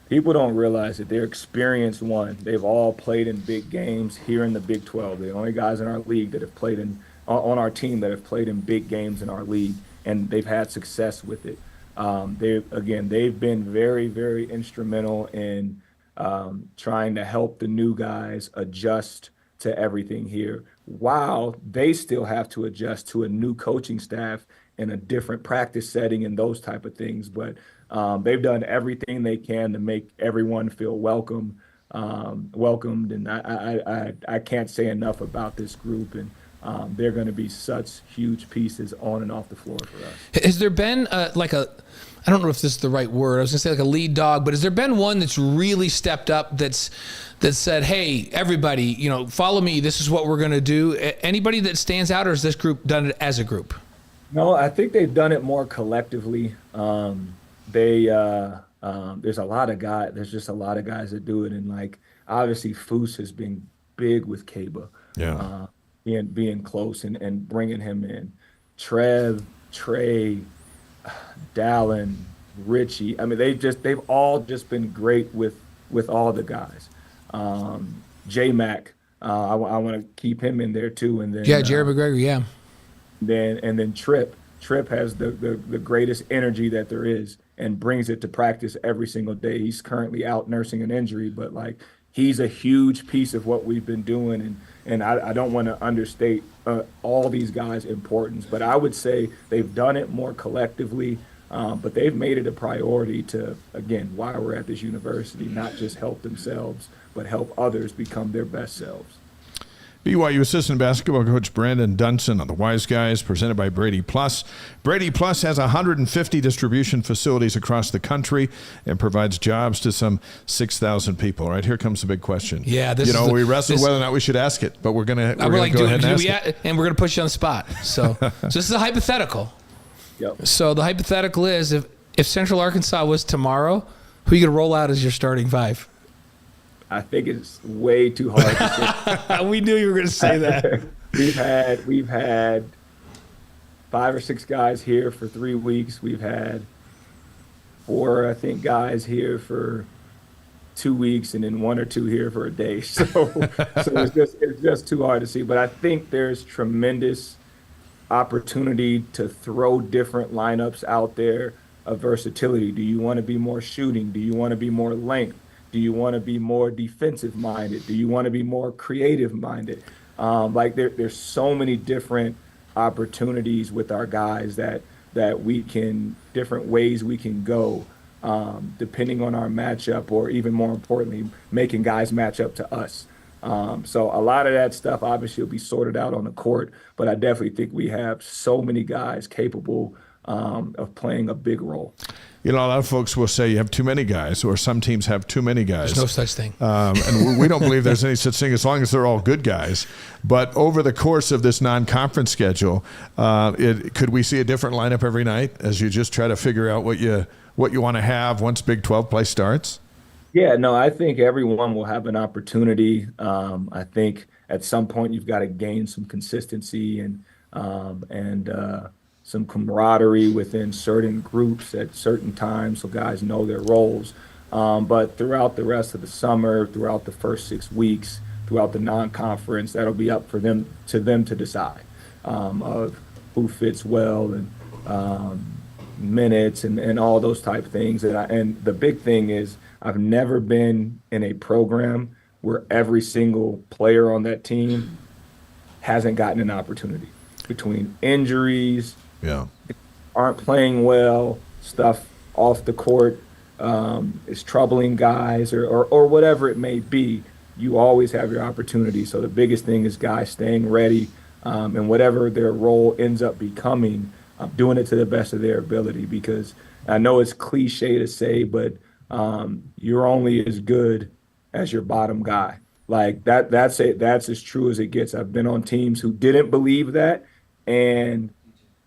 People don't realize that they're experienced one. They've all played in big games here in the Big 12. They're the only guys in our league that have played on our team that have played in big games in our league, and they've had success with it. They've been very, very instrumental in trying to help the new guys adjust to everything here, while they still have to adjust to a new coaching staff in a different practice setting and those type of things. But they've done everything they can to make everyone feel welcomed. And I can't say enough about this group, and they're going to be such huge pieces on and off the floor for us. Has there been I don't know if this is the right word. I was going to say like a lead dog, but has there been one that's really stepped up that said, hey, everybody, follow me. This is what we're going to do. Anybody that stands out, or has this group done it as a group? No, I think they've done it more collectively. There's a lot of guys. There's just a lot of guys that do it, and like obviously Foose has been big with Kaba. Yeah. Being close and bringing him in. Trev, Trey, Dallin, Richie. I mean, they've all just been great with all the guys. J-Mac, I want to keep him in there too. And then Jared McGregor, yeah. Then Trip has the greatest energy that there is and brings it to practice every single day. He's currently out nursing an injury, but like he's a huge piece of what we've been doing. And I don't want to understate all these guys' importance, but I would say they've done it more collectively, but they've made it a priority to, again, while we're at this university, not just help themselves, but help others become their best selves. BYU assistant basketball coach Brandon Dunson on the Wise Guys, presented by BradyPlus. BradyPlus has 150 distribution facilities across the country and provides jobs to some 6,000 people. All right, here comes the big question. Yeah, we wrestled whether or not we should ask it, but we're gonna go ahead and ask it. And we're gonna put you on the spot. So this is a hypothetical. Yep. So the hypothetical is if Central Arkansas was tomorrow, who are you gonna roll out as your starting five? I think it's way too hard to say. We knew you were going to say that. We've had 5 or 6 guys here for 3 weeks. We've had 4, I think, guys here for 2 weeks, and then 1 or 2 here for a day. So it's just too hard to see. But I think there's tremendous opportunity to throw different lineups out there of versatility. Do you want to be more shooting? Do you want to be more length? Do you want to be more defensive minded? Do you want to be more creative minded? There's so many different opportunities with our guys that we can, different ways we can go, depending on our matchup, or even more importantly, making guys match up to us. So a lot of that stuff obviously will be sorted out on the court, but I definitely think we have so many guys capable of playing a big role. A lot of folks will say you have too many guys, or some teams have too many guys. There's no such thing. And we don't believe there's any such thing as long as they're all good guys. But over the course of this non-conference schedule, could we see a different lineup every night as you just try to figure out what you want to have once Big 12 play starts? Yeah, no, I think everyone will have an opportunity. I think at some point you've got to gain some consistency and some camaraderie within certain groups at certain times, so guys know their roles. But throughout the rest of the summer, throughout the first 6 weeks, throughout the non-conference, that'll be up for them to decide of who fits well and minutes and all those type of things. And the big thing is I've never been in a program where every single player on that team hasn't gotten an opportunity. Between injuries, aren't playing well, stuff off the court is troubling guys, or whatever it may be, you always have your opportunity. So the biggest thing is guys staying ready, and whatever their role ends up becoming, doing it to the best of their ability. Because I know it's cliche to say, but you're only as good as your bottom guy. Like that's as true as it gets. I've been on teams who didn't believe that, and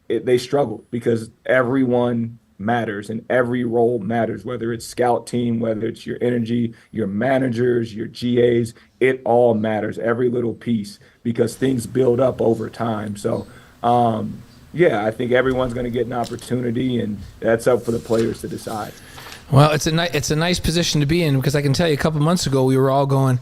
they struggled because everyone matters and every role matters, whether it's scout team, whether it's your energy, your managers, your GAs, it all matters, every little piece, because things build up over time. So, yeah, I think everyone's going to get an opportunity, and that's up for the players to decide. Well, it's a nice position to be in, because I can tell you a couple months ago we were all going,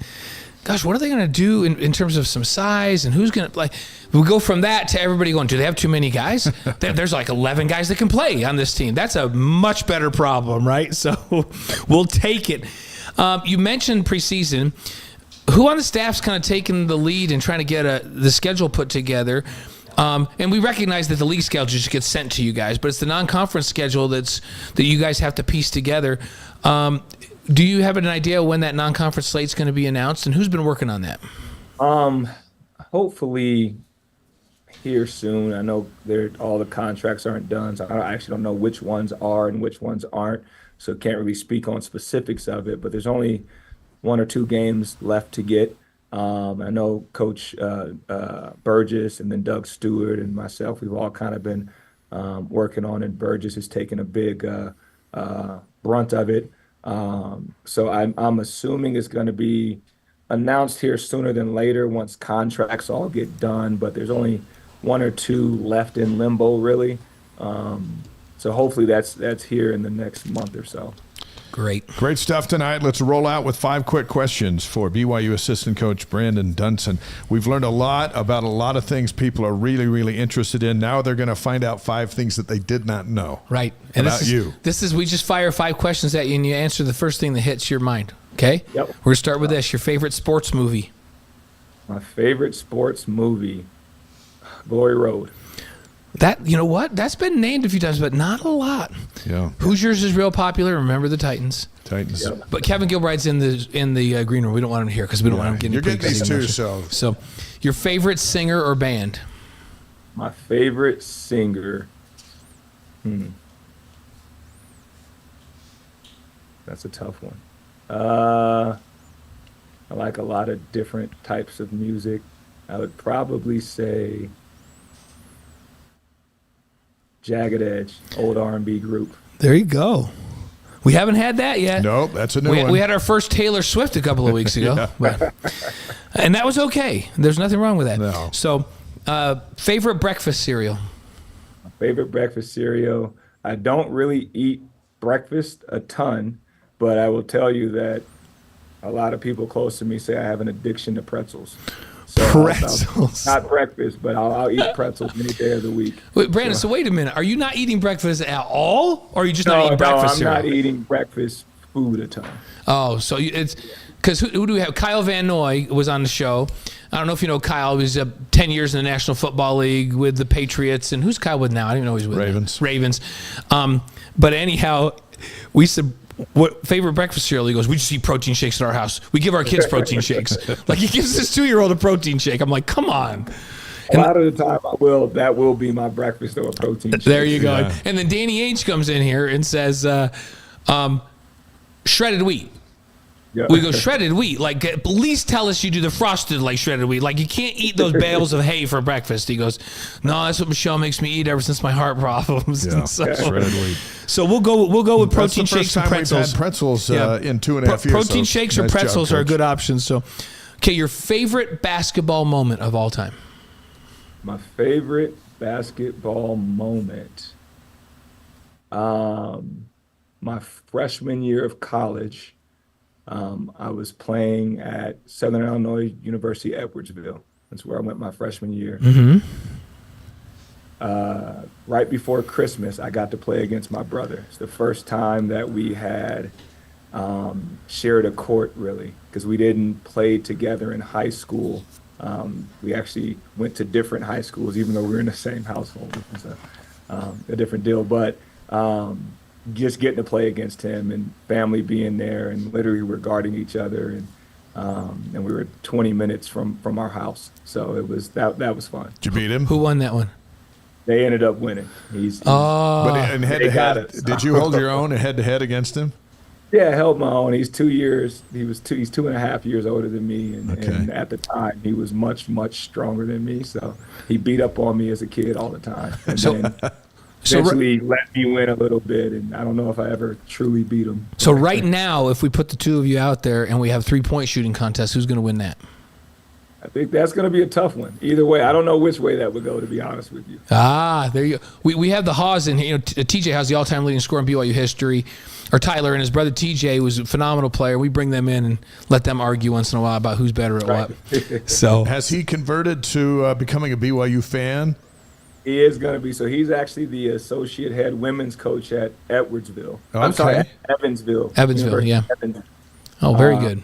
gosh, what are they going to do in terms of some size, and who's going to, like, we go from that to everybody going, do they have too many guys? There's like 11 guys that can play on this team. That's a much better problem, right? So we'll take it. You mentioned preseason. Who on the staff's kind of taking the lead and trying to get the schedule put together? And we recognize that the league schedule just gets sent to you guys, but it's the non-conference schedule that you guys have to piece together. Do you have an idea when that non-conference slate's going to be announced, and who's been working on that? Hopefully here soon. I know all the contracts aren't done, so I actually don't know which ones are and which ones aren't, so can't really speak on specifics of it, but there's only 1 or 2 games left to get. I know Coach Burgess and then Doug Stewart and myself, we've all kind of been working on it. Burgess has taken a big brunt of it. So I'm assuming it's going to be announced here sooner than later once contracts all get done, but there's only 1 or 2 left in limbo, really. So hopefully that's here in the next month or so. Great stuff tonight. Let's roll out with 5 quick questions for BYU assistant coach Brandon Dunson. We've learned a lot about a lot of things people are really, really interested in. Now they're going to find out 5 things that they did not know. Right. And about we just fire 5 questions at you, and you answer the first thing that hits your mind. Okay? Yep. We're going to start with this. Your favorite sports movie? My favorite sports movie, Glory Road. That, you know what? That's been named a few times, but not a lot. Yeah. Hoosiers is real popular. Remember the Titans. Yep. But Kevin Gilbride's in the green room. We don't want him here because we don't want him getting. You're getting these too, So, your favorite singer or band? My favorite singer. That's a tough one. I like a lot of different types of music. I would probably say Jagged Edge, old R&B group. There you go. We haven't had that yet. Nope, that's a new one. We had our first Taylor Swift a couple of weeks ago. And that was okay. There's nothing wrong with that. No. So, favorite breakfast cereal? My favorite breakfast cereal. I don't really eat breakfast a ton, but I will tell you that a lot of people close to me say I have an addiction to pretzels. So Pretzels. Not breakfast, but I'll eat pretzels any day of the week. Wait, Brandon, so wait a minute. Are you not eating breakfast at all? Or are you just not eating breakfast cereal? I'm not eating breakfast food a ton. Oh, so it's because who do we have? Kyle Van Noy was on the show. I don't know if you know Kyle. He was 10 years in the National Football League with the Patriots. And who's Kyle with now? I don't even know who's with Ravens. Ravens. But anyhow, we said, what favorite breakfast cereal? He goes, we just eat protein shakes at our house. We give our kids protein shakes. Like, he gives his 2-year-old a protein shake. I'm like, come on. A lot of the time, that will be my breakfast or a protein shake. There you go. Yeah. And then Danny Ainge comes in here and says, shredded wheat. Yeah. We go, shredded wheat. Like, at least tell us you do the frosted, like, shredded wheat. Like, you can't eat those bales of hay for breakfast. He goes, no, that's what Michelle makes me eat ever since my heart problems. Yeah, So, shredded wheat. So we'll go with protein shakes and pretzels. We've had pretzels in 2.5 years. Protein shakes or nice pretzels job, are a Coach. good option. So, okay, your favorite basketball moment of all time? My favorite basketball moment. My freshman year of college. I was playing at Southern Illinois University, Edwardsville. That's where I went my freshman year. Mm-hmm. Right before Christmas, I got to play against my brother. It's the first time that we had shared a court, really, because we didn't play together in high school. We actually went to different high schools, even though we were in the same household. It was a different deal. But just getting to play against him and family being there and literally we're guarding each other, and we were 20 minutes from our house. So it was that was fun. Did you beat him? Who won that one? They ended up winning. But in head-to-head, got it. did you hold your own head-to-head against him? Yeah, held my own. He's 2 years. He's 2.5 years older than me, and, Okay. and at the time he was much, much stronger than me. So he beat up on me as a kid all the time, and then eventually let me win a little bit. And I don't know if I ever truly beat him. So right now, if we put the two of you out there and we have 3-point shooting contest, who's going to win that? I think that's going to be a tough one. Either way, I don't know which way that would go, to be honest with you. There you go. We have the Haws in here. TJ has the all-time leading scorer in BYU history. Or Tyler and his brother TJ was a phenomenal player. We bring them in and let them argue once in a while about who's better at what. So Has he converted to becoming a BYU fan? He is going to be. So he's actually the associate head women's coach at Edwardsville. I'm Okay. sorry, Evansville. Evansville, University yeah. of Evansville. Oh, very good.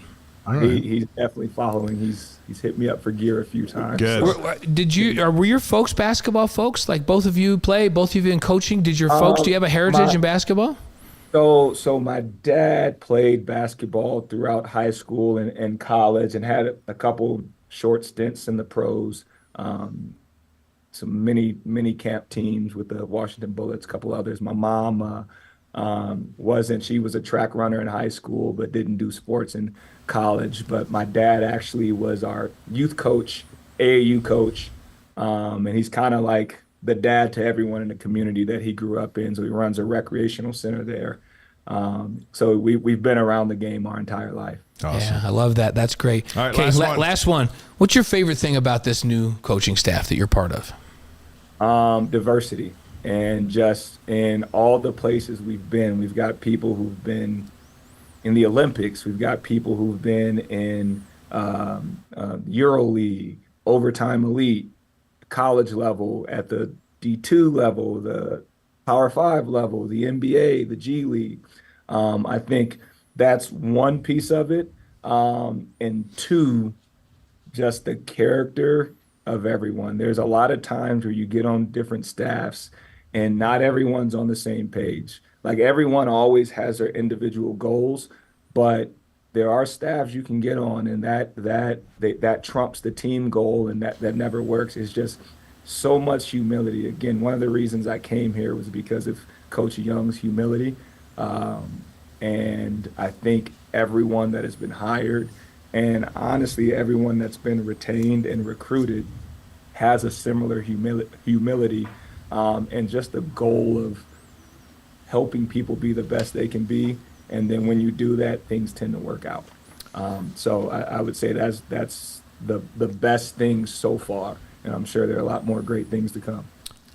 He's definitely following. He's hit me up for gear a few times. Good. Were your folks basketball folks? Like both of you play, both of you in coaching? Did your folks, do you have a heritage in basketball? So my dad played basketball throughout high school and college, and had a couple short stints in the pros. Some mini camp teams with the Washington Bullets, a couple others. My mom she was a track runner in high school, but didn't do sports in college. But my dad actually was our youth coach, AAU coach, and he's kind of like the dad to everyone in the community that he grew up in. So he runs a recreational center there. So we've been around the game our entire life. Awesome. Yeah, I love that. That's great. All right, okay, last one. What's your favorite thing about this new coaching staff that you're part of? Diversity. And just in all the places we've been, we've got people who've been in the Olympics. We've got people who've been in EuroLeague, overtime elite, college level, at the D2 level, the Power 5 level, the NBA, the G League. I think that's one piece of it. And two, just the character of everyone. There's a lot of times where you get on different staffs and not everyone's on the same page. Like, everyone always has their individual goals, but there are staffs you can get on, and that trumps the team goal, and that never works. It's just so much humility. Again, one of the reasons I came here was because of Coach Young's humility. And I think everyone that has been hired, and honestly, everyone that's been retained and recruited, has a similar humility, and just the goal of helping people be the best they can be. And then when you do that, things tend to work out. So I would say that's the best thing so far. And I'm sure there are a lot more great things to come.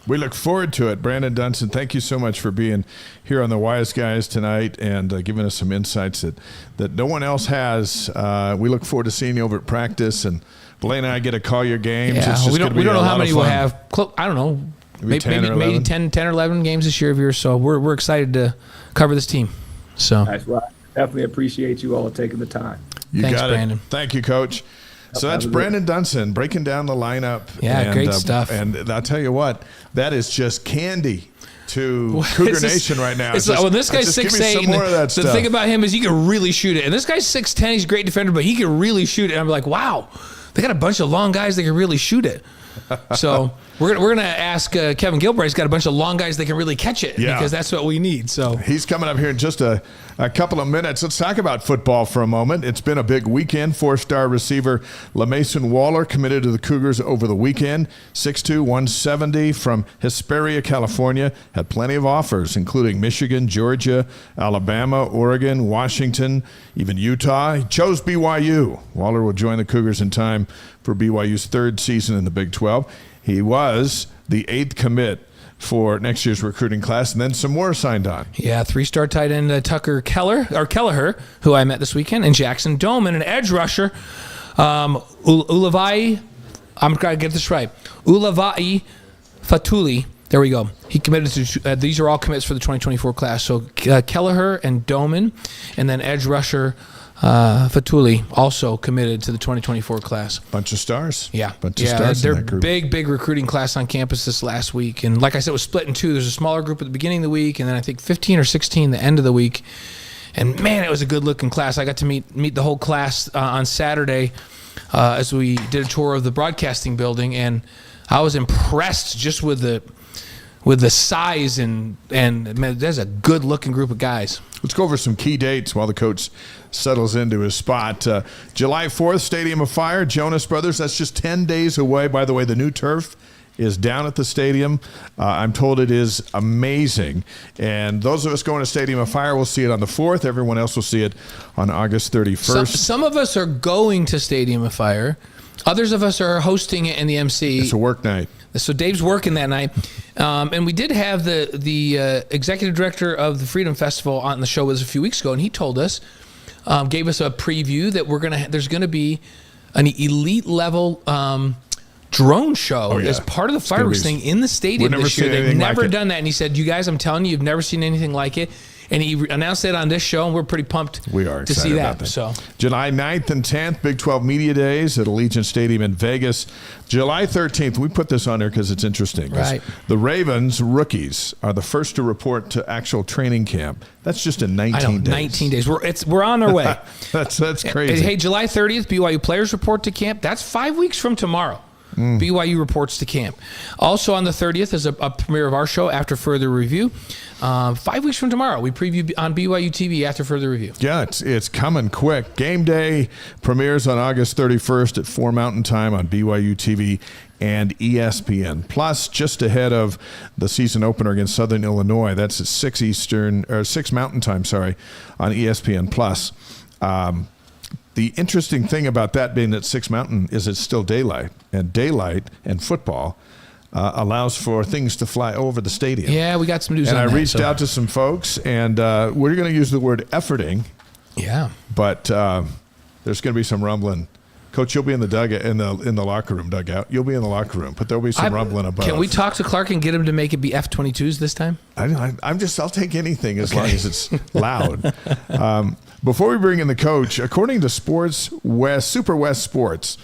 We look forward to it. Brandon Dunson, thank you so much for being here on the Wise Guys tonight and giving us some insights that no one else has. We look forward to seeing you over at practice, and Blaine and I get to call your games. Yeah, It's just we don't know how many we'll have. I don't know. Maybe 10 or 11. 10 or 11 games this year of yours. So we're excited to cover this team. So Nice. Well, I definitely appreciate you all taking the time. You Thanks, got it. Brandon. Thank you, Coach. So that's Brandon Dunson breaking down the lineup. Yeah, great stuff. And I'll tell you what, that is just candy to Cougar Nation right now. When this guy's 6'8", some more of that the stuff. thing about him is he can really shoot it. And this guy's 6'10", he's a great defender, but he can really shoot it. And I'm like, wow, they got a bunch of long guys that can really shoot it. So we're gonna ask Kevin Gilbride. He's got a bunch of long guys that can really catch it, because that's what we need. So he's coming up here in just a couple of minutes. Let's talk about football for a moment. It's been a big weekend. 4-star receiver LaMason Waller committed to the Cougars over the weekend. 6'2", 170 from Hesperia, California. Had plenty of offers, including Michigan, Georgia, Alabama, Oregon, Washington, even Utah. He chose BYU. Waller will join the Cougars in time for BYU's third season in the Big 12. He was the 8th commit for next year's recruiting class, and then some more signed on. yeah, 3-star tight end Tucker Kelleher, who I met this weekend, and Jackson Doman, an edge rusher. Ulavai, I'm going to get this right. Ulavai Fatuli. There we go. He committed to. These are all commits for the 2024 class. So Kelleher and Doman, and then edge rusher Fatuli also committed to the 2024 class. Bunch of stars. Yeah. Bunch of stars in they're that group. big recruiting class on campus this last week. And like I said, it was split in two. There's a smaller group at the beginning of the week, and then I think 15 or 16 the end of the week. And man, it was a good looking class. I got to meet the whole class on Saturday as we did a tour of the broadcasting building, and I was impressed just with with the size and man, there's a good looking group of guys. Let's go over some key dates while the coach settles into his spot. July 4th, Stadium of Fire, Jonas Brothers. That's just 10 days away. By the way, the new turf is down at the stadium. I'm told it is amazing. And those of us going to Stadium of Fire will see it on the 4th. Everyone else will see it on August 31st. Some of us are going to Stadium of Fire. Others of us are hosting it in the MC. It's a work night. So Dave's working that night. And we did have the executive director of the Freedom Festival on the show with us a few weeks ago, and he told us, gave us a preview that there's going to be an elite level drone show as part of the fireworks thing in the stadium this year. They've never done that. And he said, you guys, I'm telling you, you've never seen anything like it. And he announced it on this show, and we're pretty pumped to see that. So July 9th and 10th, Big 12 Media Days at Allegiant Stadium in Vegas. July 13th, we put this on there because it's interesting. Right. The Ravens rookies are the first to report to actual training camp. That's just in 19 days. 19 days. We're on our way. That's crazy. Hey, July 30th, BYU players report to camp. That's 5 weeks from tomorrow. BYU reports to camp. Also on the 30th is a premiere of our show, After Further Review. 5 weeks from tomorrow, we preview on BYU TV After Further Review. Yeah, it's coming quick. Game Day premieres on August 31st at 4 Mountain Time on BYU TV and ESPN. Plus, just ahead of the season opener against Southern Illinois, that's at 6 Mountain Time, on ESPN Plus. The interesting thing about that being at 6 Mountain is it's still daylight and football allows for things to fly over the stadium. Yeah, we got some news on that. And I reached out to some folks, and we're going to use the word efforting. Yeah. But there's going to be some rumbling. Coach, you'll be in the dugout, in the locker room dugout. You'll be in the locker room, but there'll be some rumbling above. Can we talk to Clark and get him to make it be F-22s this time? I'll take anything as long as it's loud. Before we bring in the coach, according to Super West Sports,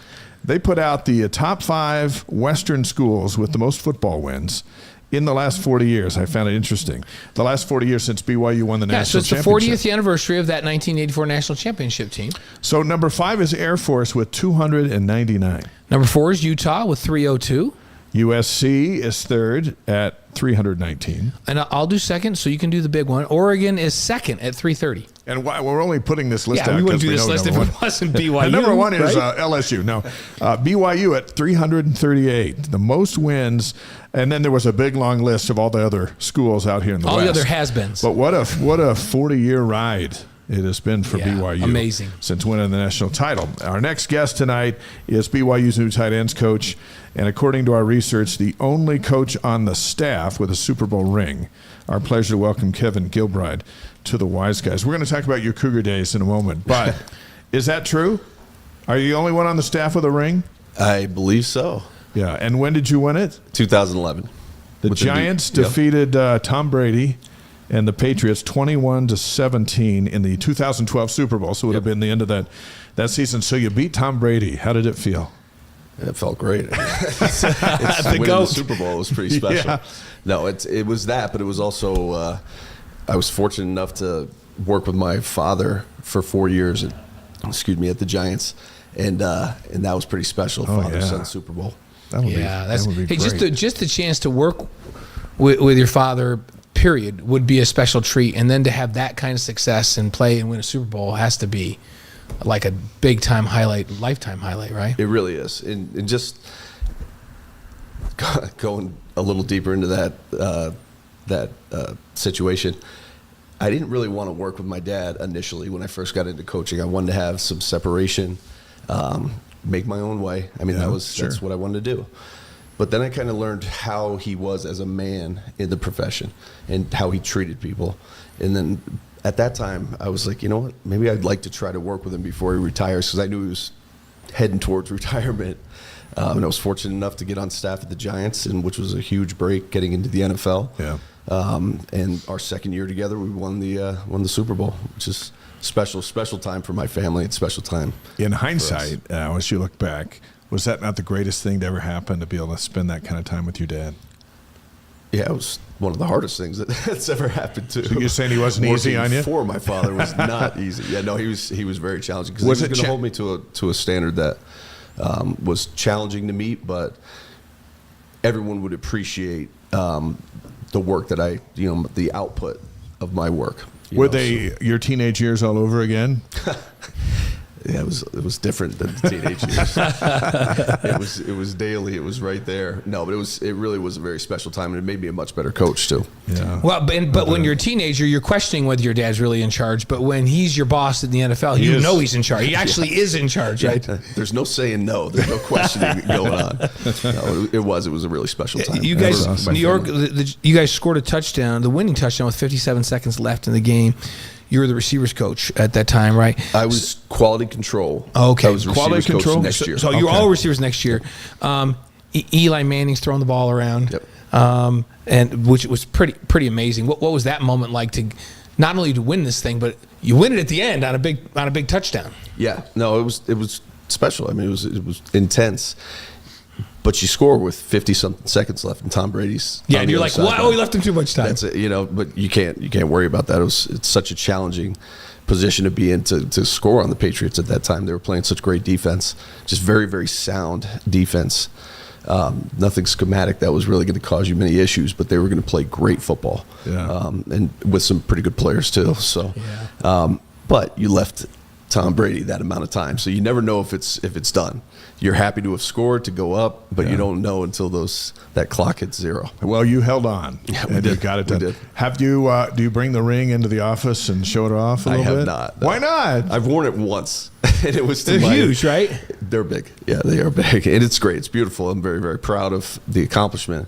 they put out the top 5 Western schools with the most football wins in the last 40 years. I found it interesting. The last 40 years since BYU won the national championship. So it's the 40th anniversary of that 1984 national championship team. So number 5 is Air Force with 299. Number 4 is Utah with 302. USC is 3rd at 319. And I'll do second, so you can do the big one. Oregon is second at 330. And we're only putting this list out. We wouldn't do this list if it wasn't BYU. And number 1 is LSU. No, BYU at 338, the most wins. And then there was a big long list of all the other schools out here in the West. All the other has-beens. But what a 40-year ride it has been for BYU. Amazing. Since winning the national title. Our next guest tonight is BYU's new tight ends coach, and according to our research, the only coach on the staff with a Super Bowl ring. Our pleasure to welcome Kevin Gilbride to the Wise Guys. We're going to talk about your Cougar days in a moment, but is that true? Are you the only one on the staff with a ring? I believe so. Yeah, and when did you win it? 2011. The Giants defeated Tom Brady and the Patriots 21-17 in the 2012 Super Bowl, so it would have been the end of that season. So you beat Tom Brady. How did it feel? It felt great. Winning the Super Bowl was pretty special. Yeah. No, it was that, but it was also I was fortunate enough to work with my father for 4 years at the Giants, and that was pretty special. Father-son Super Bowl. That would be great. Just the chance to work with your father, period, would be a special treat, and then to have that kind of success and play and win a Super Bowl has to be like a big-time highlight, lifetime highlight, right? It really is. And just going a little deeper into that situation, I didn't really want to work with my dad initially when I first got into coaching. I wanted to have some separation, make my own way. I mean, that's what I wanted to do. But then I kind of learned how he was as a man in the profession and how he treated people. And then at that time, I was like, you know what? Maybe I'd like to try to work with him before he retires, because I knew he was heading towards retirement. And I was fortunate enough to get on staff at the Giants, which was a huge break getting into the NFL. Yeah. And our second year together, we won the Super Bowl, which is special time for my family. It's special time. In hindsight, as you look back, was that not the greatest thing to ever happen, to be able to spend that kind of time with your dad? Yeah, it was one of the hardest things that's ever happened to. So you're saying he wasn't easy on you? For my father was not easy. Yeah, no, he was very challenging, because he was going to hold me to a standard that was challenging to meet, but everyone would appreciate the work that the output of my work. Were they your teenage years all over again? Yeah, it was different than the teenage years. It was daily. It was right there. No, but it really was a very special time, and it made me a much better coach too. Yeah. Well, but when you're a teenager, you're questioning whether your dad's really in charge. But when he's your boss in the NFL, you know he's in charge. He actually is in charge, right? There's no saying no. There's no questioning going on. No, it was a really special time. You guys, awesome. New York, you guys scored a touchdown, the winning touchdown with 57 seconds left in the game. You were the receivers coach at that time, right? I was quality control. Okay, I was quality receivers coach control next year. So you're all receivers next year. Eli Manning's throwing the ball around, Yep. and which was pretty amazing. What was that moment like to not only to win this thing, but you win it at the end on a big touchdown? Yeah, no, it was special. I mean, it was intense. But you score with 50-something seconds left, and Tom Brady's. Yeah, and you're like, "Wow, we left him too much time." That's it, But you can't worry about that. It's such a challenging position to be in to score on the Patriots at that time. They were playing such great defense, just very, very sound defense. Nothing schematic that was really going to cause you many issues, but they were going to play great football, and with some pretty good players too. So, but you left Tom Brady that amount of time, so you never know if it's done. You're happy to have scored to go up, but you don't know until that clock hits zero. Well, you held on. Yeah, and you got it done. We did. Have you? Do you bring the ring into the office and show it off a little bit? I have not. No. Why not? I've worn it once, and it was. They're huge, right? They're big. Yeah, they are big, and it's great. It's beautiful. I'm very, very proud of the accomplishment.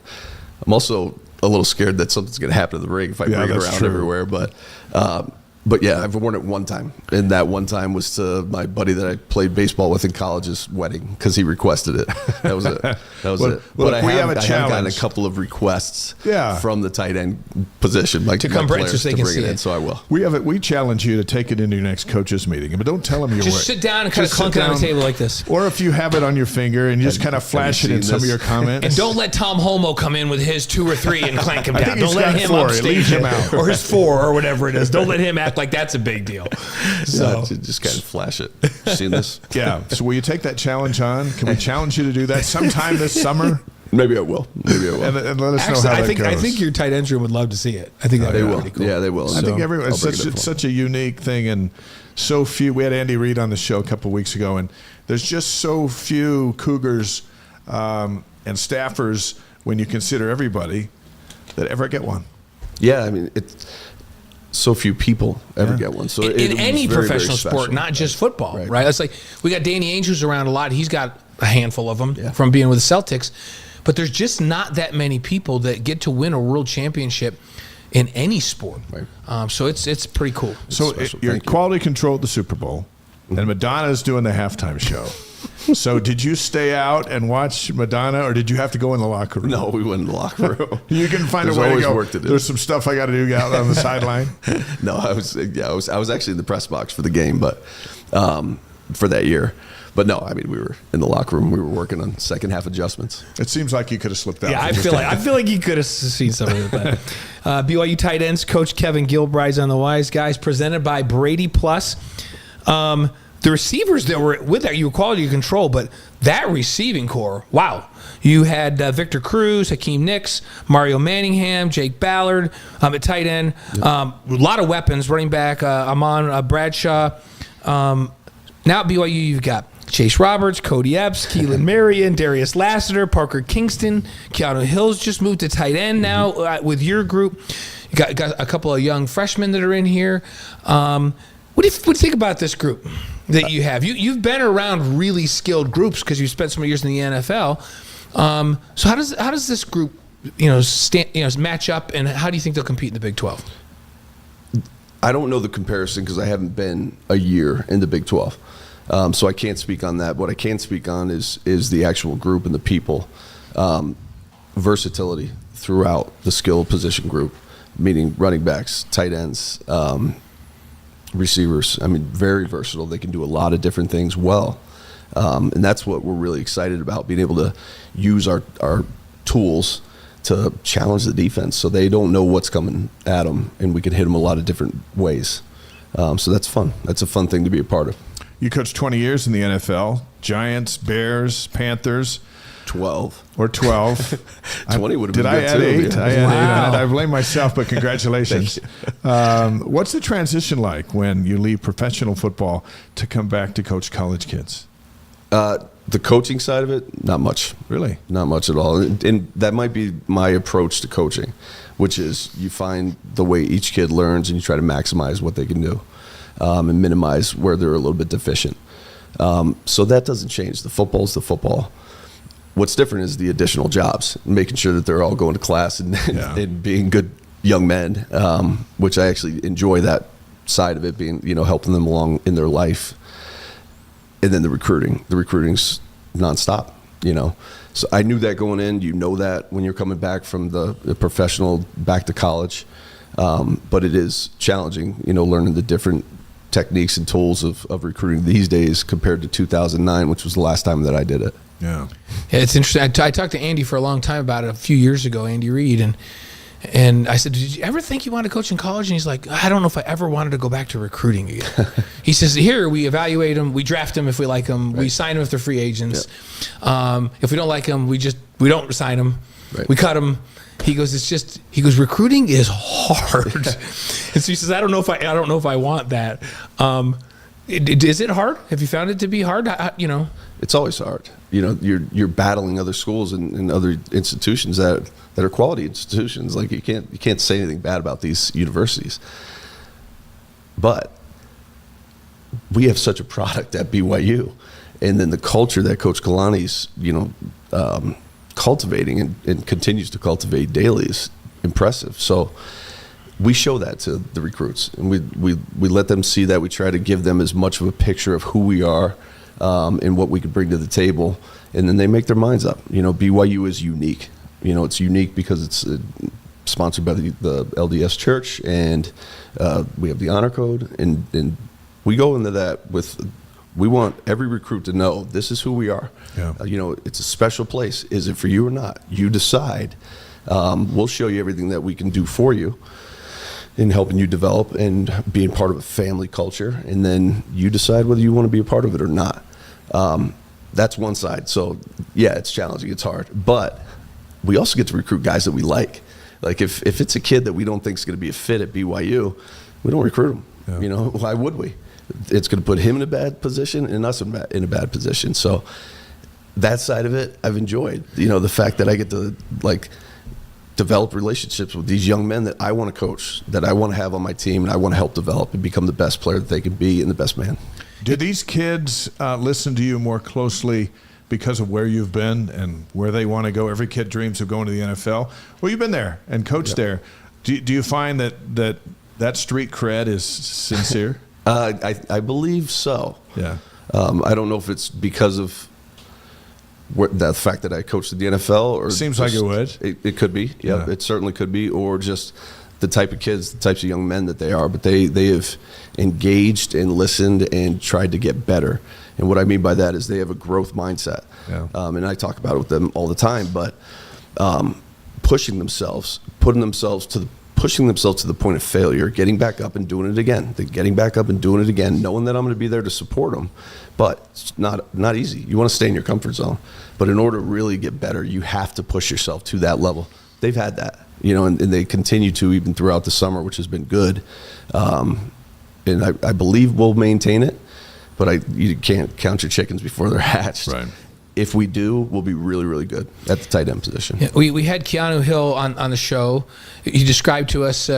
I'm also a little scared that something's going to happen to the ring if I bring it around everywhere, But yeah, I've worn it one time, and that one time was to my buddy that I played baseball with in college's wedding because he requested it. That was it. Well, But we have a I have challenge. gotten a couple of requests Yeah. from the tight end position, like To my come bring it players so they to can bring see it in. it. So I will. We challenge you to take it into your next coaches meeting, but don't tell them you're Just sit down and kind of Just clunk sit it on the down. table like this. Or if you have it on your finger and you just kind of flash it you in seen some of this? your comments. And don't let Tom Homo come in with his 2 or 3 and clank him I down. think he's Don't let got him 4. upstage Leave him it. out. Or his 4 or whatever it is. Don't let him act like that's a big deal. So Just kind of flash it. Seen this? Yeah. So will you take that challenge on? Can we challenge you to do that sometime this summer? Maybe I will. And let us actually, know how I that think goes. your tight ends room would love to see it. I think that They would be will. pretty cool. Yeah, they will. I think everyone. I'll It's bring it in for such a unique thing, and so few. We had Andy Reid on the show a couple of weeks ago, and there's just so few Cougars and staffers when you consider everybody that ever get one. Yeah, I mean, it's so few people ever get one. So in was any very, professional very sport, special. not just football, Right. right? It's like we got Danny Ainge who's around a lot. He's got a handful of them Yeah. from being with the Celtics. But there's just not that many people that get to win a world championship in any sport. Right. So it's pretty cool. So special. you're Thank you. quality control at the Super Bowl, and Madonna's doing the halftime show. So did you stay out and watch Madonna, or did you have to go in the locker room? No, we went in the locker room. You can find There's a way to always go. work to do. There's some stuff I got to do out on the sideline. No, I was actually in the press box for the game, but for that year. But no, I mean, we were in the locker room. We were working on second half adjustments. It seems like you could have slipped out. Yeah, I feel like you could have seen some of it. But BYU tight ends coach Kevin Gilbride's on the Wise Guys, presented by BradyPlus. The receivers that were with that, you were quality control, but that receiving core, wow. You had Victor Cruz, Hakeem Nicks, Mario Manningham, Jake Ballard at tight end. A lot of weapons, running back, Amon Bradshaw. Now at BYU, you've got Chase Roberts, Cody Epps, Keelan Marion, Darius Lassiter, Parker Kingston, Keanu Hill's just moved to tight end now with your group. You got a couple of young freshmen that are in here. What do you think about this group that you have? You've been around really skilled groups because you spent so many years in the NFL. So how does this group match up, and how do you think they'll compete in the Big 12? I don't know the comparison because I haven't been a year in the Big 12. So I can't speak on that. What I can speak on is the actual group and the people. Versatility throughout the skill position group, meaning running backs, tight ends, receivers. I mean, very versatile. They can do a lot of different things well. And that's what we're really excited about, being able to use our tools to challenge the defense so they don't know what's coming at them, and we can hit them a lot of different ways. So that's fun. That's a fun thing to be a part of. You coached 20 years in the NFL, Giants, Bears, Panthers. 12. Or 12. 20 would have been Did I good add too. 8? Yeah. I add 8 on it. Wow. I blame myself, but congratulations. What's the transition like when you leave professional football to come back to coach college kids? The coaching side of it, not much. Really? Not much at all. And that might be my approach to coaching, which is you find the way each kid learns and you try to maximize what they can do and minimize where they're a little bit deficient. So that doesn't change. The football's the football. What's different is the additional jobs, making sure that they're all going to class and, and being good young men, which I actually enjoy that side of it, being, helping them along in their life. And then the recruiting's nonstop, So I knew that going in, that when you're coming back from the professional back to college. But it is challenging, learning the different techniques and tools of recruiting these days compared to 2009, which was the last time that I did it. Yeah. It's interesting. I talked to Andy for a long time about it a few years ago, Andy Reid, and I said, did you ever think you wanted to coach in college? And he's like, I don't know if I ever wanted to go back to recruiting again. He says, here, we evaluate them, we draft them if we like them, we sign them if they're free agents. Yep. If we don't like them, we don't sign them. Right. We cut them. He goes, recruiting is hard. And so he says, I don't know if I want that. Is it hard? Have you found it to be hard? It's always hard. You're battling other schools and other institutions that are quality institutions. Like you can't say anything bad about these universities. But we have such a product at BYU, and then the culture that Coach Kalani's cultivating and continues to cultivate daily is impressive. So we show that to the recruits, and we let them see that. We try to give them as much of a picture of who we are and what we can bring to the table, and then they make their minds up. BYU is unique. It's unique because it's sponsored by the LDS Church, and we have the honor code, and we go into that with. We want every recruit to know this is who we are. Yeah. It's a special place. Is it for you or not? You decide. We'll show you everything that we can do for you in helping you develop and being part of a family culture. And then you decide whether you want to be a part of it or not. That's one side. So, yeah, it's challenging. It's hard. But we also get to recruit guys that we like. Like if it's a kid that we don't think is going to be a fit at BYU, we don't recruit him. Yeah. Why would we? It's going to put him in a bad position and us in a bad position. So that side of it, I've enjoyed. The fact that I get to develop relationships with these young men that I want to coach, that I want to have on my team, and I want to help develop and become the best player that they can be and the best man. Do these kids listen to you more closely because of where you've been and where they want to go? Every kid dreams of going to the NFL. Well, you've been there and coached there. Do you find that street cred is sincere? I believe so. Yeah. I don't know if it's because of the fact that I coached in the NFL, or seems like it would. It could be. Yeah, it certainly could be, or just the type of kids, the types of young men that they are. But they have engaged and listened and tried to get better. And what I mean by that is they have a growth mindset. Yeah. And I talk about it with them all the time. But pushing themselves to the point of failure, getting back up and doing it again, knowing that I'm going to be there to support them. But it's not easy. You want to stay in your comfort zone. But in order to really get better, you have to push yourself to that level. They've had that, and they continue to even throughout the summer, which has been good. And I believe we'll maintain it, but you can't count your chickens before they're hatched. Right. If we do, we'll be really, really good at the tight end position. Yeah, we had Keanu Hill on the show. He described to us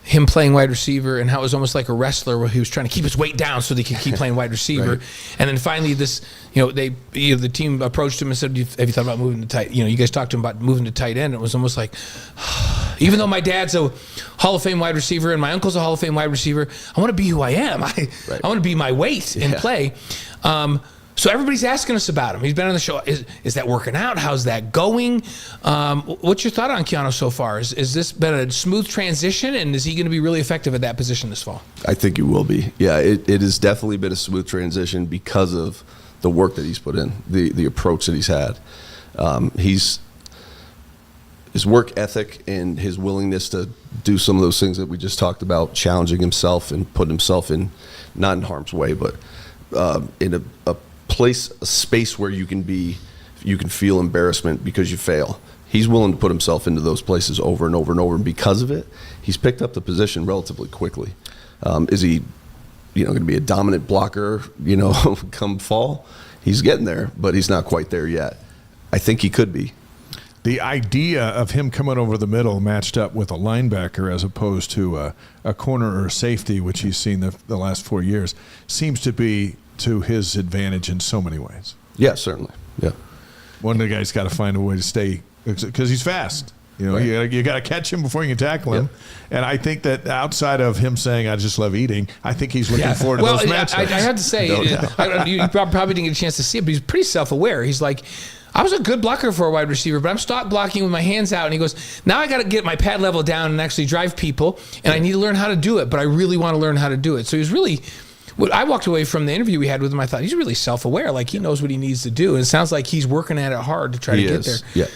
him playing wide receiver and how it was almost like a wrestler where he was trying to keep his weight down so that he could keep playing wide receiver. Right. And then finally the team approached him and said, have you thought about moving to tight? You guys talked to him about moving to tight end. It was almost like, even though my dad's a Hall of Fame wide receiver and my uncle's a Hall of Fame wide receiver, I want to be who I am. I want to be my weight and play. So everybody's asking us about him. He's been on the show. Is that working out? How's that going? What's your thought on Keanu so far? Is this been a smooth transition, and is he going to be really effective at that position this fall? I think he will be. Yeah, it has definitely been a smooth transition because of the work that he's put in, the approach that he's had. His work ethic and his willingness to do some of those things that we just talked about, challenging himself and putting himself in, not in harm's way, but in a space where you can be you can feel embarrassment because you fail. He's willing to put himself into those places over and over and over, and because of it, he's picked up the position relatively quickly. Is he, going to be a dominant blocker, come fall? He's getting there, but he's not quite there yet. I think he could be. The idea of him coming over the middle matched up with a linebacker as opposed to a corner or safety, which he's seen the last 4 years, seems to be to his advantage in so many ways. Yeah, certainly. Yeah. One of the guys got to find a way to stay, because he's fast. Right. You got to catch him before you can tackle him. Yeah. And I think that outside of him saying, I just love eating, I think he's looking forward to those matchups. I have to say, you probably didn't get a chance to see it, but he's pretty self-aware. He's like, I was a good blocker for a wide receiver, but I'm stopped blocking with my hands out. And he goes, now I got to get my pad level down and actually drive people, and I need to learn how to do it, but I really want to learn how to do it. So he's really, I walked away from the interview we had with him, I thought he's really self-aware, like he knows what he needs to do. And it sounds like he's working at it hard to try to get there. Yeah.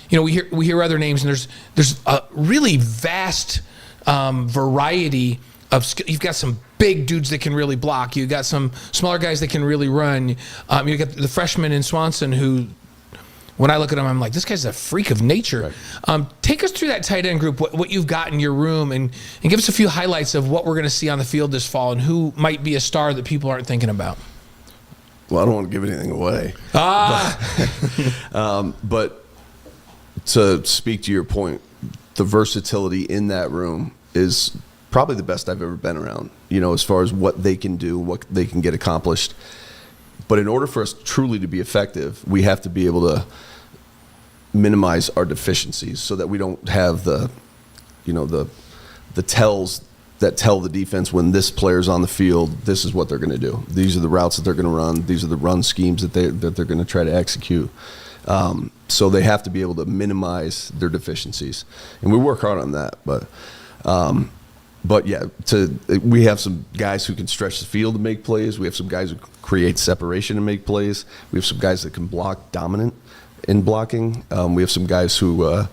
We hear other names, and there's a really vast variety of skill. You've got some big dudes that can really block. You've got some smaller guys that can really run. You've got the freshman in Swanson who, when I look at him, I'm like, this guy's a freak of nature. Right. Take us through that tight end group, what you've got in your room, and give us a few highlights of what we're going to see on the field this fall and who might be a star that people aren't thinking about. Well, I don't want to give anything away. But to speak to your point, the versatility in that room is probably the best I've ever been around, as far as what they can do, what they can get accomplished. But in order for us truly to be effective, we have to be able to minimize our deficiencies so that we don't have the tells that tell the defense when this player's on the field, this is what they're going to do. These are the routes that they're going to run. These are the run schemes that they're going to try to execute. So they have to be able to minimize their deficiencies, and we work hard on that. But yeah, we have some guys who can stretch the field to make plays. We have some guys who create separation and make plays. We have some guys that can block dominant in blocking. We have some guys who are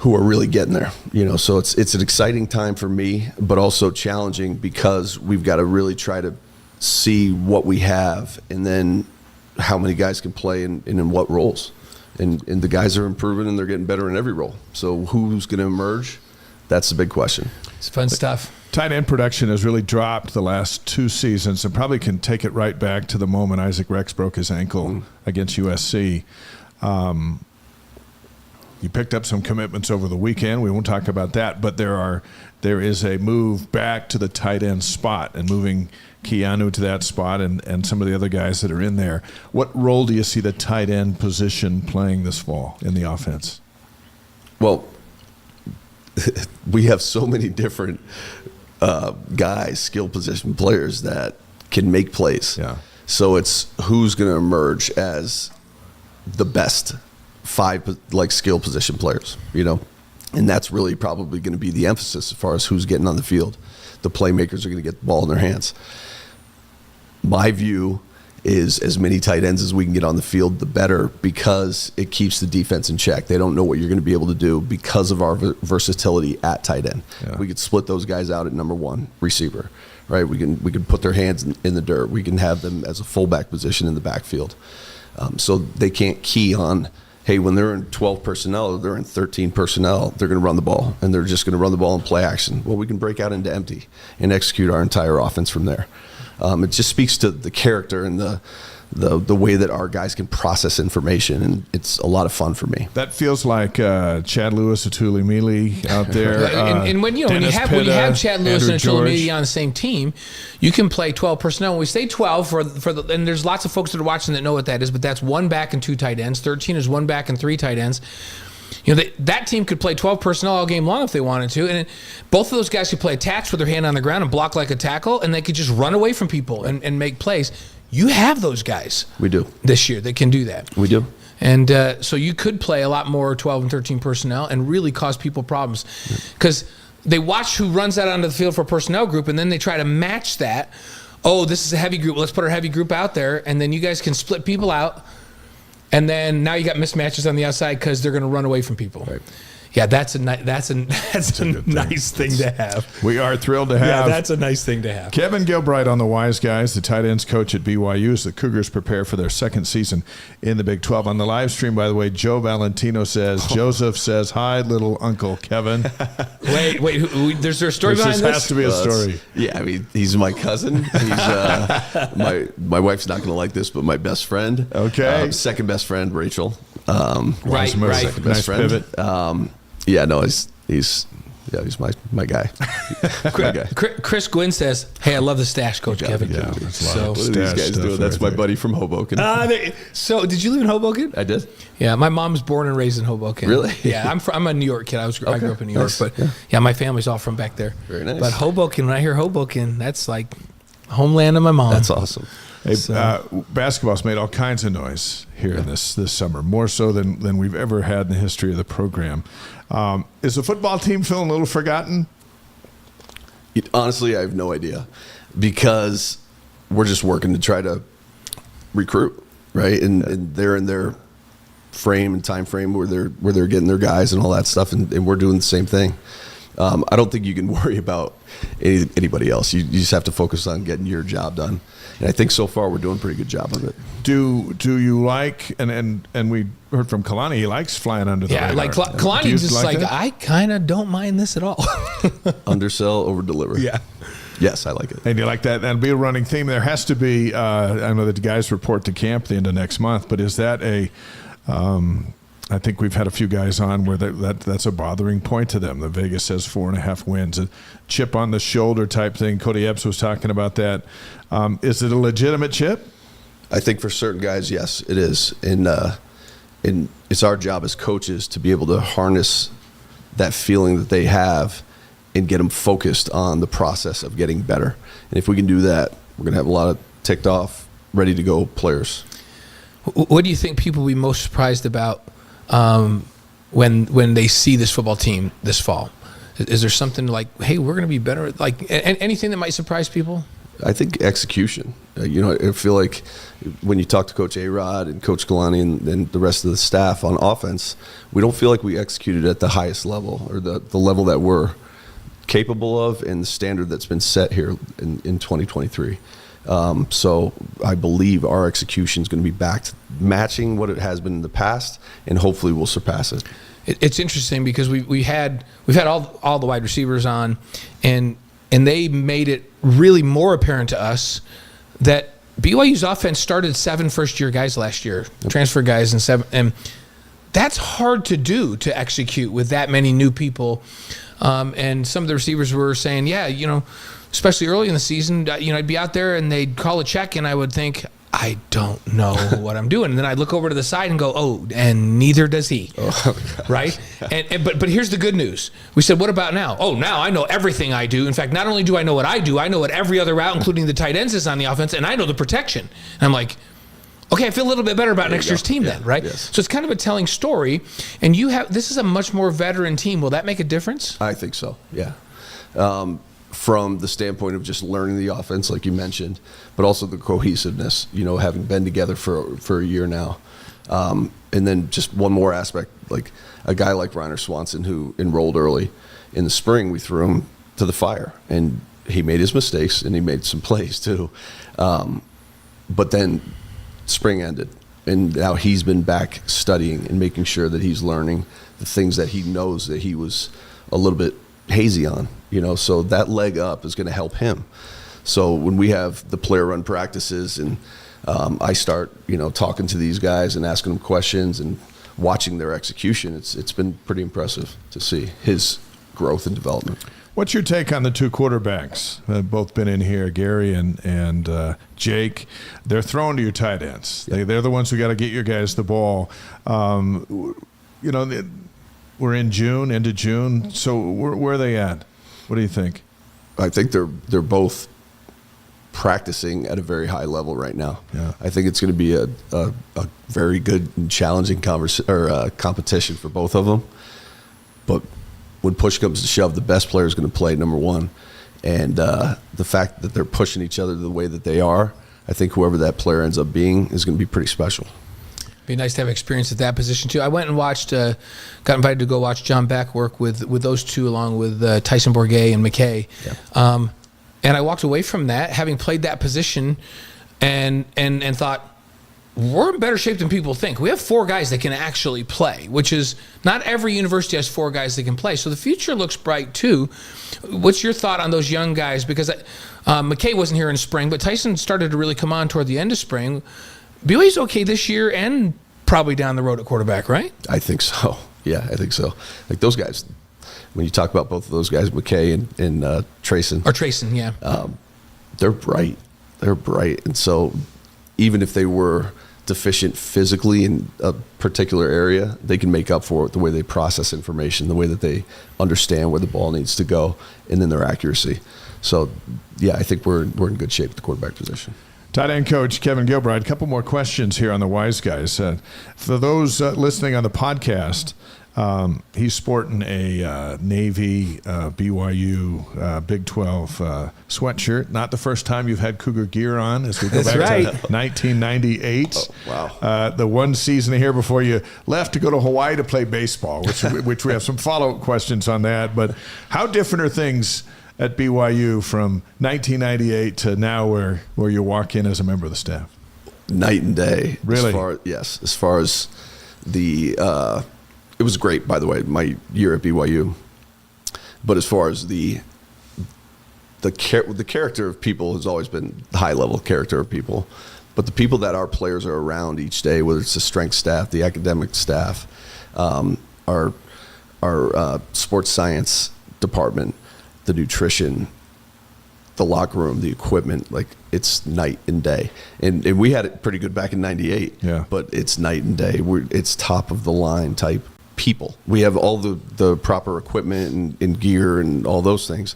really getting there. So it's an exciting time for me, but also challenging because we've got to really try to see what we have and then how many guys can play and in what roles. And the guys are improving and they're getting better in every role. So who's going to emerge? That's the big question. It's fun stuff. Tight end production has really dropped the last 2 seasons and probably can take it right back to the moment Isaac Rex broke his ankle against USC. You picked up some commitments over the weekend. We won't talk about that, but there is a move back to the tight end spot and moving Keanu to that spot and some of the other guys that are in there. What role do you see the tight end position playing this fall in the offense? Well, we have so many different guys, skill position players that can make plays. Yeah. So it's who's going to emerge as the best 5 skill position players, and that's really probably going to be the emphasis as far as who's getting on the field. The playmakers are going to get the ball in their hands. My view is as many tight ends as we can get on the field, the better, because it keeps the defense in check. They don't know what you're going to be able to do because of our versatility at tight end. Yeah. We could split those guys out at number 1 receiver, right? We can put their hands in the dirt. We can have them as a fullback position in the backfield. So they can't key on, hey, when they're in 12 personnel or they're in 13 personnel, they're going to run the ball, and they're just going to run the ball and play action. Well, we can break out into empty and execute our entire offense from there. It just speaks to the character and the way that our guys can process information, and it's a lot of fun for me. That feels like Chad Lewis, Atuli Mili out there. And when you have Chad Lewis and Atuli Mili on the same team, you can play 12 personnel. When we say 12 and there's lots of folks that are watching that know what that is, but that's 1 back and 2 tight ends. 13 is 1 back and 3 tight ends. That team could play 12 personnel all game long if they wanted to, and both of those guys could play attached with their hand on the ground and block like a tackle, and they could just run away from people and make plays. You have those guys. We do. This year that can do that. We do. And so you could play a lot more 12 and 13 personnel and really cause people problems because they watch who runs out onto the field for a personnel group, and then they try to match that. Oh, this is a heavy group. Let's put our heavy group out there, and then you guys can split people out. And then now you got mismatches on the outside because they're going to run away from people. Right. Yeah, that's a nice thing to have. We are thrilled to have. Yeah, that's a nice thing to have. Kevin Gilbride on the Wise Guys, the tight ends coach at BYU, as the Cougars prepare for their second season in the Big 12. On the live stream, by the way, Joe Valentino says, Joseph says, hi, little Uncle Kevin. Wait, there's a story behind this? There has to be a story. Yeah, I mean, he's my cousin. He's my wife's not going to like this, but my best friend. Okay. Second best friend, Rachel. Right. Second best Nice friend. pivot. Yeah, no, he's my guy. Chris Gwynn says, "Hey, I love the stash, Coach Kevin." Yeah, that's a lot So, of What are these guys stuff doing? That's right my there. buddy from Hoboken. so did you live in Hoboken? I did. Yeah, my mom's born and raised in Hoboken. Really? Yeah, I'm a New York kid. I grew up in New York, Nice. but yeah, my family's all from back there. Very nice. But Hoboken, when I hear Hoboken, that's like homeland of my mom. That's awesome. Hey, basketball's made all kinds of noise here this summer, more so than we've ever had in the history of the program. Is the football team feeling a little forgotten? Honestly, I have no idea because we're just working to try to recruit, right? And they're in their frame and time frame where they're getting their guys and all that stuff, and we're doing the same thing. I don't think you can worry about anybody else. You just have to focus on getting your job done. And I think so far we're doing a pretty good job of it. Do you like and we heard from Kalani, he likes flying under the radar. Yeah, like Do you Kalani's just like, that? I kind of don't mind this at all. Undersell, over deliver. Yeah. Yes, I like it. And you like that? That'll be a running theme. There has to be. I know that the guys report to camp the end of next month, but is that a? I think we've had a few guys on where that's a bothering point to them. The Vegas says 4.5 wins, a chip on the shoulder type thing. Cody Epps was talking about that. Is it a legitimate chip? I think for certain guys, yes, it is. And it's our job as coaches to be able to harness that feeling that they have and get them focused on the process of getting better. And if we can do that, we're going to have a lot of ticked off, ready to go players. What do you think people will be most surprised about when they see this football team this fall? Is there something like, hey, we're going to be better? Like anything that might surprise people? I think execution. I feel like when you talk to Coach A-Rod and Coach Kalani and the rest of the staff on offense, we don't feel like we executed at the highest level or the level that we're capable of and the standard that's been set here in 2023. So I believe our execution is going to be back to matching what it has been in the past, and hopefully we'll surpass it. It's interesting because we've had all the wide receivers on, and they made it really more apparent to us that BYU's offense started 7 first-year guys last year, transfer guys, and 7, and that's hard to do, to execute with that many new people. And some of the receivers were saying, yeah, especially early in the season, I'd be out there and they'd call a check and I would think, I don't know what I'm doing. And then I'd look over to the side and go, oh, and neither does he. Oh, right? But here's the good news. We said, what about now? Oh, now I know everything I do. In fact, not only do I know what I do, I know what every other route, including the tight ends, is on the offense, and I know the protection. And I'm like, okay, I feel a little bit better about next year's team then, right? Yes. So it's kind of a telling story. And this is a much more veteran team. Will that make a difference? I think so, yeah. From the standpoint of just learning the offense, like you mentioned, but also the cohesiveness, having been together for a year now. And then just one more aspect, like a guy like Reiner Swanson who enrolled early. In the spring, we threw him to the fire, and he made his mistakes, and he made some plays too. But then spring ended, and now he's been back studying and making sure that he's learning the things that he knows that he was a little bit hazy on, so that leg up is going to help him. So when we have the player run practices and I start, talking to these guys and asking them questions and watching their execution, it's been pretty impressive to see his growth and development. What's your take on the two quarterbacks? Both been in here, Gary and Jake. They're thrown to your tight ends. Yeah. They're the ones who got to get your guys the ball. We're in June, into June. So where are they at? What do you think? I think they're both practicing at a very high level right now. Yeah. I think it's going to be a very good and challenging competition for both of them. But when push comes to shove, the best player is going to play number one. And the fact that they're pushing each other the way that they are, I think whoever that player ends up being is going to be pretty special. Be nice to have experience at that position too. I went and watched, got invited to go watch John Beck work with those two, along with Tyson Bourget and McKay. Yeah. And I walked away from that, having played that position, and thought, we're in better shape than people think. We have 4 guys that can actually play, which is not every university has 4 guys that can play. So the future looks bright too. What's your thought on those young guys? Because McKay wasn't here in spring, but Tyson started to really come on toward the end of spring. BYU's okay this year and probably down the road at quarterback, right? I think so. Yeah, I think so. Like those guys, when you talk about both of those guys, McKay and Trayson. Or Trayson, yeah. They're bright. They're bright. And so even if they were deficient physically in a particular area, they can make up for it the way they process information, the way that they understand where the ball needs to go, and then their accuracy. So, yeah, I think we're in good shape at the quarterback position. Tight end coach Kevin Gilbride, a couple more questions here on the Wise Guys. For those listening on the podcast, he's sporting a Navy BYU Big 12 sweatshirt. Not the first time you've had Cougar gear on as we go back to 1998. Oh, wow. The one season here before you left to go to Hawaii to play baseball, which we have some follow-up questions on that. But how different are things at BYU from 1998 to now where you walk in as a member of the staff? Night and day. Really? As far as the it was great, by the way, my year at BYU. But as far as the character of people has always been the high-level character of people. But the people that our players are around each day, whether it's the strength staff, the academic staff, our sports science department, the nutrition, the locker room, the equipment, like it's night and day. And we had it pretty good back in 98, yeah. But it's night and day. It's top of the line type people. We have all the proper equipment and gear and all those things,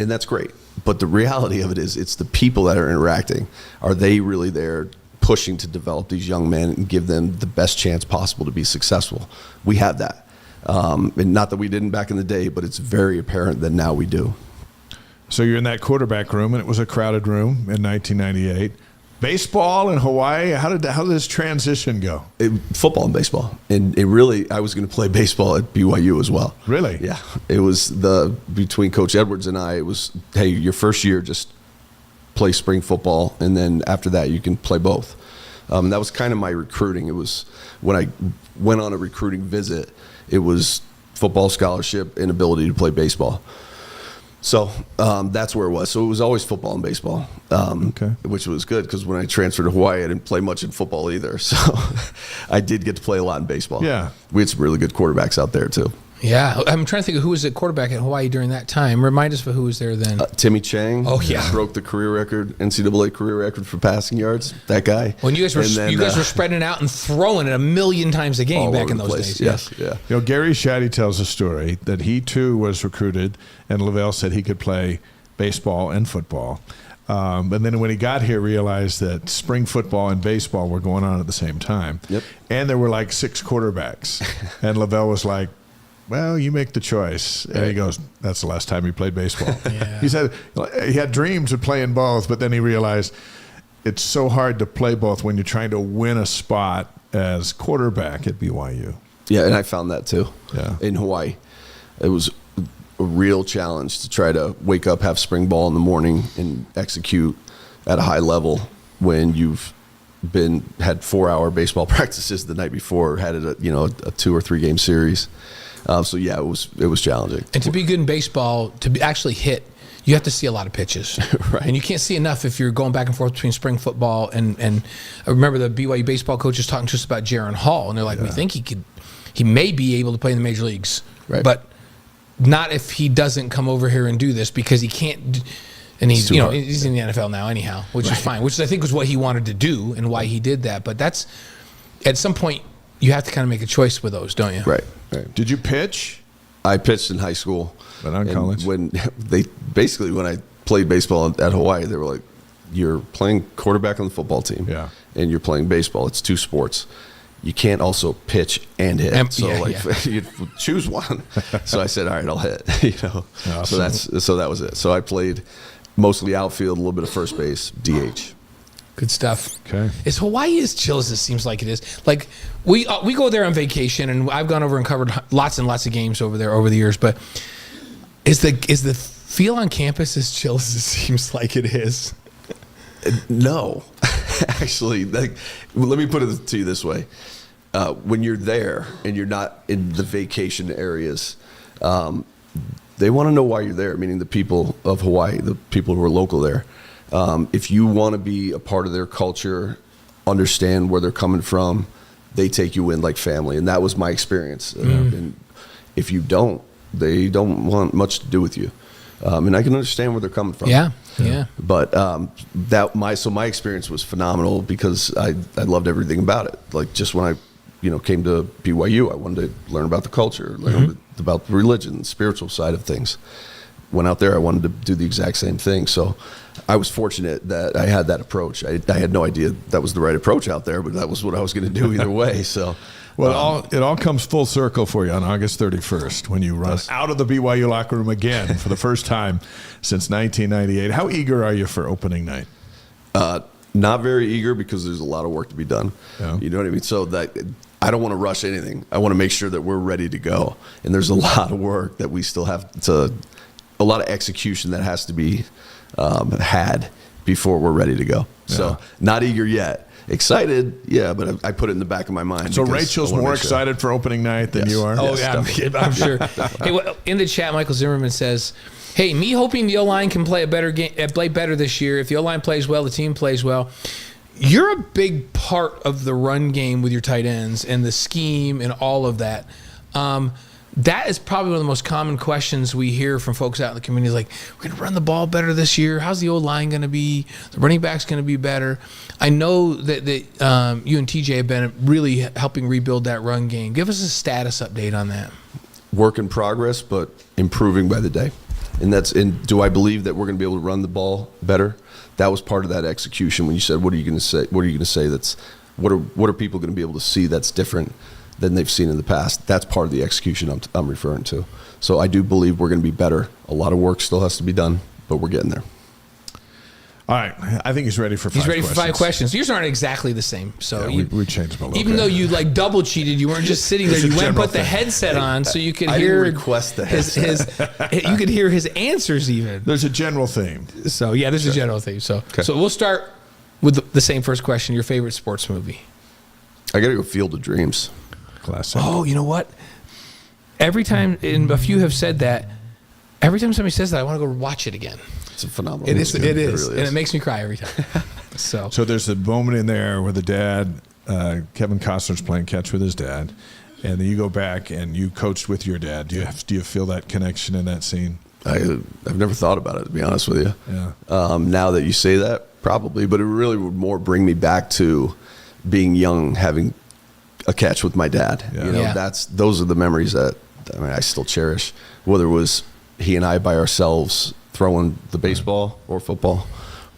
and that's great. But the reality of it is it's the people that are interacting. Are they really there pushing to develop these young men and give them the best chance possible to be successful? We have that. And not that we didn't back in the day, but it's very apparent that now we do. So you're in that quarterback room, and it was a crowded room in 1998. Baseball in Hawaii, how did this transition go? Football and baseball. And it really, I was going to play baseball at BYU as well. Really? Yeah. It was between Coach Edwards and I, it was, hey, your first year, just play spring football, and then after that, you can play both. That was kind of my recruiting. It was when I went on a recruiting visit, it was football scholarship and ability to play baseball. So that's where it was. So it was always football and baseball, which was good because when I transferred to Hawaii, I didn't play much in football either. So I did get to play a lot in baseball. Yeah. We had some really good quarterbacks out there too. Yeah, I'm trying to think of who was at quarterback at Hawaii during that time. Remind us of who was there then. Timmy Chang. Oh, yeah. Broke the career record, NCAA career record for passing yards. That guy. When you guys were spreading it out and throwing it 1,000,000 times a game back in those days. Yes, yeah. You know, Gary Shaddy tells a story that he too was recruited, and Lavelle said he could play baseball and football. And then when he got here, realized that spring football and baseball were going on at the same time. Yep. And there were like 6 quarterbacks. And Lavelle was like, well, you make the choice. And he goes, that's the last time he played baseball. Yeah. He said he had dreams of playing both, but then he realized it's so hard to play both when you're trying to win a spot as quarterback at BYU. Yeah, and I found that too. Yeah. In Hawaii. It was a real challenge to try to wake up, have spring ball in the morning, and execute at a high level when you've had 4-hour baseball practices the night before, had a 2 or 3 game series. So yeah, it was challenging. And to be good in baseball, to actually hit, you have to see a lot of pitches. Right. And you can't see enough if you're going back and forth between spring football and I remember the BYU baseball coaches talking to us about Jaron Hall, and they're like, we think he may be able to play in the major leagues, right. But not if he doesn't come over here and do this, because he can't. And he's he's in the NFL now anyhow, which is fine. Which I think was what he wanted to do and why he did that. But that's at some point you have to kind of make a choice with those, don't you? Right. Did you pitch? I pitched in high school. But on college? When I played baseball at Hawaii, they were like, you're playing quarterback on the football team. Yeah. And you're playing baseball. It's 2 sports. You can't also pitch and hit. You choose one. So I said, all right, I'll hit. Awesome. So that was it. So I played mostly outfield, a little bit of first base, DH. Good stuff. Okay. Is Hawaii as chill as it seems like it is? Like we go there on vacation, and I've gone over and covered lots and lots of games over there over the years. But is the feel on campus as chill as it seems like it is? No, actually, let me put it to you this way: when you're there and you're not in the vacation areas, they want to know why you're there. Meaning the people of Hawaii, the people who are local there. If you want to be a part of their culture, understand where they're coming from, they take you in like family, and that was my experience. And if you don't, they don't want much to do with you. And I can understand where they're coming from. Yeah. But my experience was phenomenal because I loved everything about it. Like just when I came to BYU, I wanted to learn about the culture, learn about the religion, the spiritual side of things. Went out there, I wanted to do the exact same thing. So I was fortunate that I had that approach. I had no idea that was the right approach out there, but that was what I was going to do either way. So, well, it all comes full circle for you on August 31st when you run out of the BYU locker room again for the first time since 1998. How eager are you for opening night? Not very eager because there's a lot of work to be done. Yeah. You know what I mean? So that I don't want to rush anything. I want to make sure that we're ready to go. And there's a lot of work that we still have to. A lot of execution that has to be had before we're ready to go. Yeah. So not eager yet. Excited, yeah, but I put it in the back of my mind. So Rachel's more excited for opening night than you are? Oh, yeah, I'm sure. Hey, well, in the chat, Michael Zimmerman says, hey, me hoping the O-line can play a better game, play better this year. If the O-line plays well, the team plays well. You're a big part of the run game with your tight ends and the scheme and all of that. That is probably one of the most common questions we hear from folks out in the community. Like, we're going to run the ball better this year. How's the O-line going to be? The running back's going to be better. I know that you and TJ have been really helping rebuild that run game. Give us a status update on that. Work in progress, but improving by the day. And do I believe that we're going to be able to run the ball better? That was part of that execution when you said, what are you going to say? What are you going to say what are people going to be able to see that's different than they've seen in the past? That's part of the execution I'm referring to. So I do believe we're going to be better. A lot of work still has to be done, but we're getting there. All right. I think he's ready for 5 questions. He's ready for 5 questions. Yours aren't exactly the same. So yeah, we changed them a little even bit. Though you like double cheated, you weren't just sitting there. You went and put the headset on so you could hear didn't request the headset. you could hear his answers even. There's a general theme. So yeah, there's a general theme. So we'll start with the same first question. Your favorite sports movie? I got to go Field of Dreams. Classic. Oh, you know what? Every time, and a few have said that, every time somebody says that, I want to go watch it again. It's a phenomenal It movie. is. It really And it makes me cry every time. So there's a moment in there where the dad, Kevin Costner's playing catch with his dad, and then you go back and you coached with your dad. Do you feel that connection in that scene? I've never thought about it, to be honest with you. Yeah. Now that you say that, probably, but it really would more bring me back to being young, having a catch with my dad. Yeah. You know, Yeah. those are the memories that I still cherish. Whether it was he and I by ourselves throwing the baseball or football,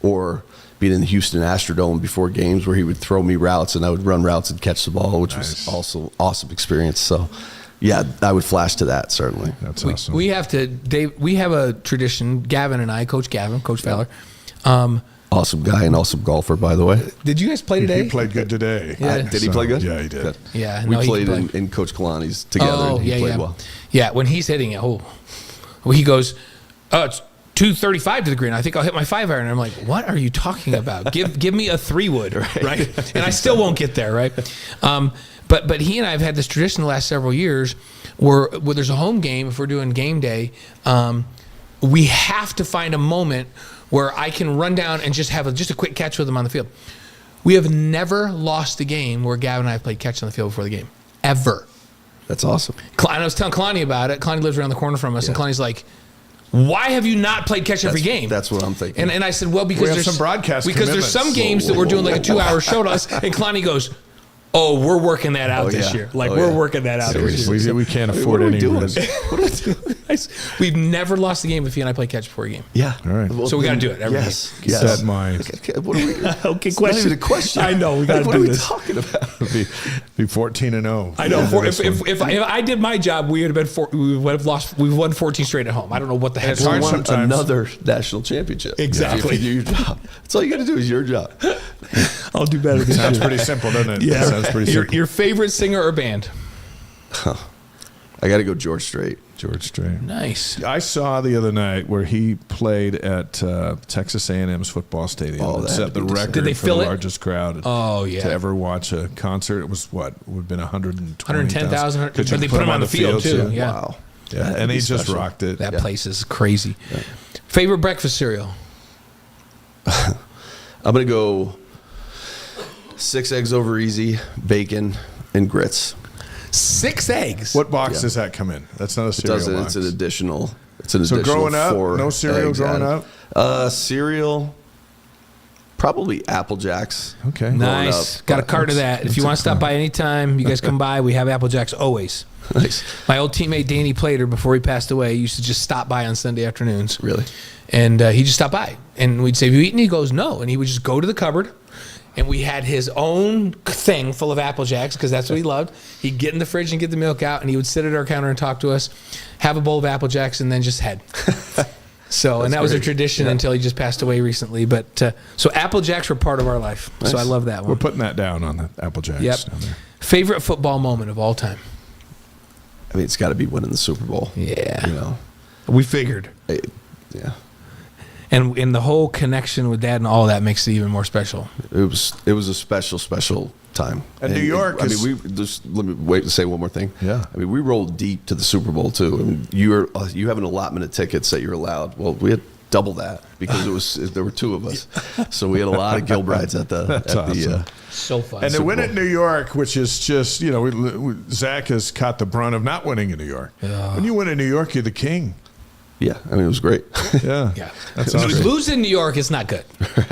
or being in the Houston Astrodome before games where he would throw me routes and I would run routes and catch the ball, which was also awesome experience. So, yeah, I would flash to that certainly. That's awesome. we have to, Dave. We have a tradition. Gavin and I, Coach Fowler. Awesome guy and awesome golfer, by the way. Did you guys play today? He played good today. Yeah. Did he play good? Yeah, he did. Good. Yeah, We no, he played can play. in Coach Kalani's together, Oh, and he yeah, played yeah. well. Yeah, when he's hitting it, well, he goes, it's 235 to the green. I think I'll hit my 5-iron. And I'm like, what are you talking about? Give me a 3-wood, right? And I still won't get there, right? But he and I have had this tradition the last several years where there's a home game, if we're doing game day, we have to find a moment where I can run down and just have just a quick catch with him on the field. We have never lost a game where Gavin and I have played catch on the field before the game, ever. That's awesome. And I was telling Kalani about it. Kalani lives around the corner from us, and Kalani's like, why have you not played catch every game? That's what I'm thinking. And I said, well, because have there's some broadcast because there's some commitments. games that we're doing like a 2-hour show to us, and Kalani goes, oh, we're working that out this year. Like, we're working that out this year. We can't afford what are we any doing? risk. What are we doing? We've never lost a game if he and I play catch before a game. Yeah. All right. Well, So we gotta do it every yes. Keep Yes. that in mind. Okay, what are we? Okay, It's not even a question. I know, we gotta What do are we this. talking about? Be 14-0. I know. If I did my job, we would have been we would have lost. We've won 14 straight at home. I don't know what the heck. It's hard We won sometimes. another national championship. Exactly. If you do your job. That's all you got to do is your job. I'll do better this Sounds year. pretty simple, doesn't it? Yeah. Sounds pretty simple. Your favorite singer or band? I got to go George Strait. George Strait. Nice. I saw the other night where he played at Texas A&M's football stadium Oh, and that had set to the be record Did they for fill the it? largest crowd Oh, yeah. to ever watch a concert. It was what would have been 110,000. But you they put him on the field too. Yeah. Wow. Yeah, That'd and be he just special. rocked it. That place is crazy. Favorite breakfast cereal? I'm going to go 6 eggs over easy, bacon, and grits. 6 eggs. What box does that come in? That's not a It cereal doesn't. box. It's an additional. So growing up, 4 no cereal eggs growing added. up? Cereal, probably Apple Jacks. Okay. Nice. up, Got a but cart of that. If you want to stop by anytime, you guys come by. We have Apple Jacks always. Nice. My old teammate Danny Plater, before he passed away, used to just stop by on Sunday afternoons. Really? And he just stopped by. And we'd say, have you eaten? He goes, no. And he would just go to the cupboard. And we had his own thing full of Apple Jacks because that's what he loved. He'd get in the fridge and get the milk out, and he would sit at our counter and talk to us, have a bowl of Apple Jacks, and then just head. And that was a tradition until he just passed away recently. But so Apple Jacks were part of our life. Nice. So I love that We're one. putting that down on the Apple Jacks. Yep. down there. Favorite football moment of all time? I mean, it's got to be winning the Super Bowl. Yeah. You know. We figured. Yeah. And the whole connection with Dad and all that makes it even more special. It was a special time. And New York I is- mean, let me wait to say one more thing. Yeah. I mean, we rolled deep to the Super Bowl too. I mean, you have an allotment of tickets that you're allowed. Well, we had double that because there were 2 of us, so we had a lot of Gilbrides at the awesome. So fun. And to Super win Bowl. at New York, which is just, Zach has caught the brunt of not winning in New York. Yeah. When you win in New York, you're the king. Yeah, I mean, it was great. Yeah. Yeah. That's So awesome. lose in New York, it's not good.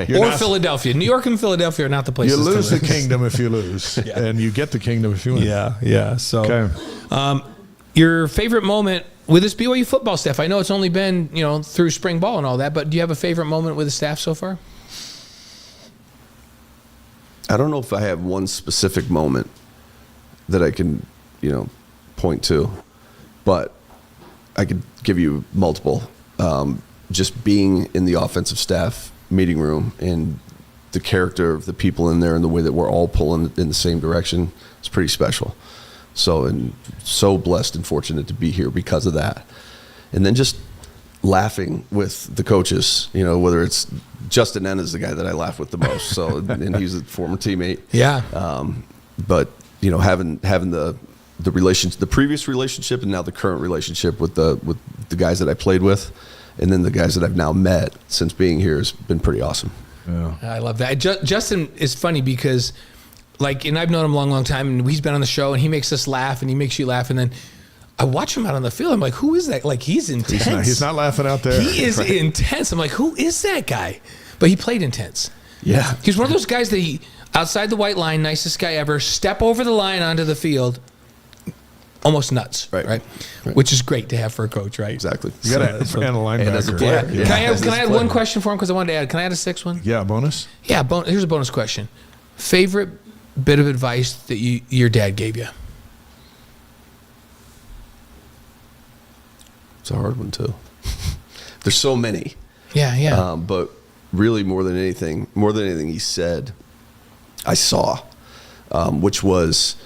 You're Or not- Philadelphia. New York and Philadelphia are not the places You lose to the kingdom if you lose, and you get the kingdom if you win. Yeah. So, Okay. your favorite moment with this BYU football staff? I know it's only been, through spring ball and all that, but do you have a favorite moment with the staff so far? I don't know if I have one specific moment that I can, point to, but I could give you multiple. Just being in the offensive staff meeting room and the character of the people in there and the way that we're all pulling in the same direction is pretty special. And so blessed and fortunate to be here because of that. And then just laughing with the coaches, whether it's Justin N is the guy that I laugh with the most. And he's a former teammate. Yeah. But having the relationship, the previous relationship, and now the current relationship with the guys that I played with, and then the guys that I've now met since being here has been pretty awesome. Yeah. I love that. Justin is funny because, and I've known him a long, long time, and he's been on the show, and he makes us laugh, and he makes you laugh, and then I watch him out on the field. I'm like, who is that? He's intense. He's not laughing out there. He is intense. I'm like, who is that guy? But he played intense. Yeah. He's one of those guys that outside the white line, nicest guy ever, step over the line onto the field, almost nuts, right? Which is great to have for a coach, right? Exactly. You got to and a linebacker. And as a player. Can I add one question for him because I wanted to add? Can I add a 6th one? Yeah, bonus. Yeah, here's a bonus question. Favorite bit of advice that your dad gave you? It's a hard one too. There's so many. Yeah. But really more than anything he said, I saw, which was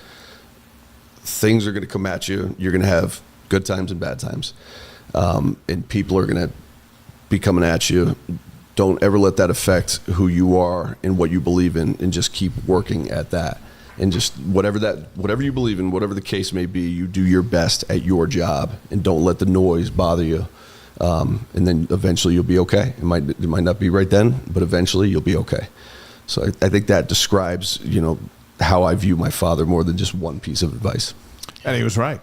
things are going to come at you. You're going to have good times and bad times. And people are going to be coming at you. Don't ever let that affect who you are and what you believe in, and just keep working at that. And just whatever you believe in, whatever the case may be, you do your best at your job, and don't let the noise bother you. And then eventually you'll be okay. It might not be right then, but eventually you'll be okay. So I think that describes, how I view my father more than just one piece of advice. And he was right.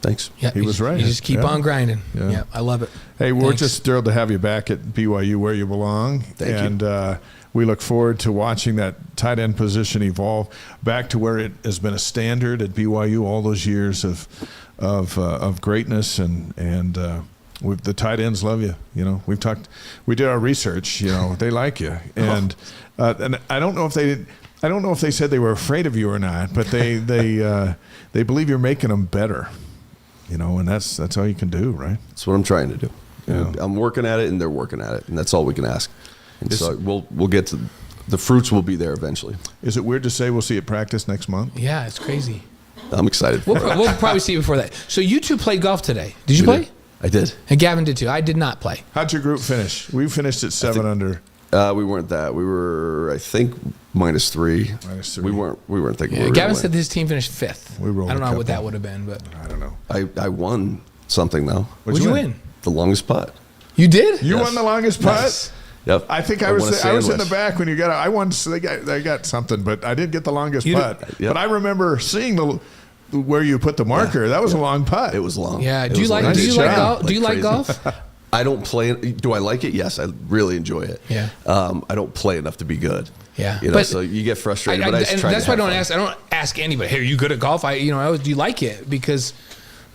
Thanks. Yeah, He was right. You just keep on grinding. Yeah. Yeah, I love it. Hey, we're Thanks. just thrilled to have you back at BYU where you belong. Thank you. And we look forward to watching that tight end position evolve back to where it has been a standard at BYU all those years of greatness. And the tight ends love you. We did our research. They like you. And I don't know if they said they were afraid of you or not, but they believe you're making them better. And that's all you can do, right? That's what I'm trying to do. Yeah. I'm working at it, and they're working at it, and that's all we can ask. And so we'll get to the fruits will be there eventually. Is it weird to say we'll see it practice next month? Yeah, it's crazy. I'm excited. We'll probably see you before that. So you two played golf today. Did you play? I did. And Gavin did too. I did not play. How'd your group finish? We finished at 7 under. We weren't that. We were, I think, -3. -3. We weren't thinking. Yeah, we were Gavin gonna said win. his team finished 5th. We rolled I don't a know what couple. that would have been, but I don't know. I won something though. what'd you win? The longest putt. You did? You Yes. won the longest putt? Nice. Yep. I think won a I was in the sandwich. back when you got. I won. So they got something, but I didn't get the longest You putt. did- Yep. But I remember seeing where you put the marker. That was a long putt. It was long. Yeah. It Do you was like long. Nice do you like job. golf? Do you like crazy. golf? I don't play. Do I like it? Yes, I really enjoy it. Yeah. I don't play enough to be good. Yeah. You know, But so you get frustrated. But I just and try that's to why I have don't fun. ask. I don't ask anybody. Hey, are you good at golf? I always, do you like it? Because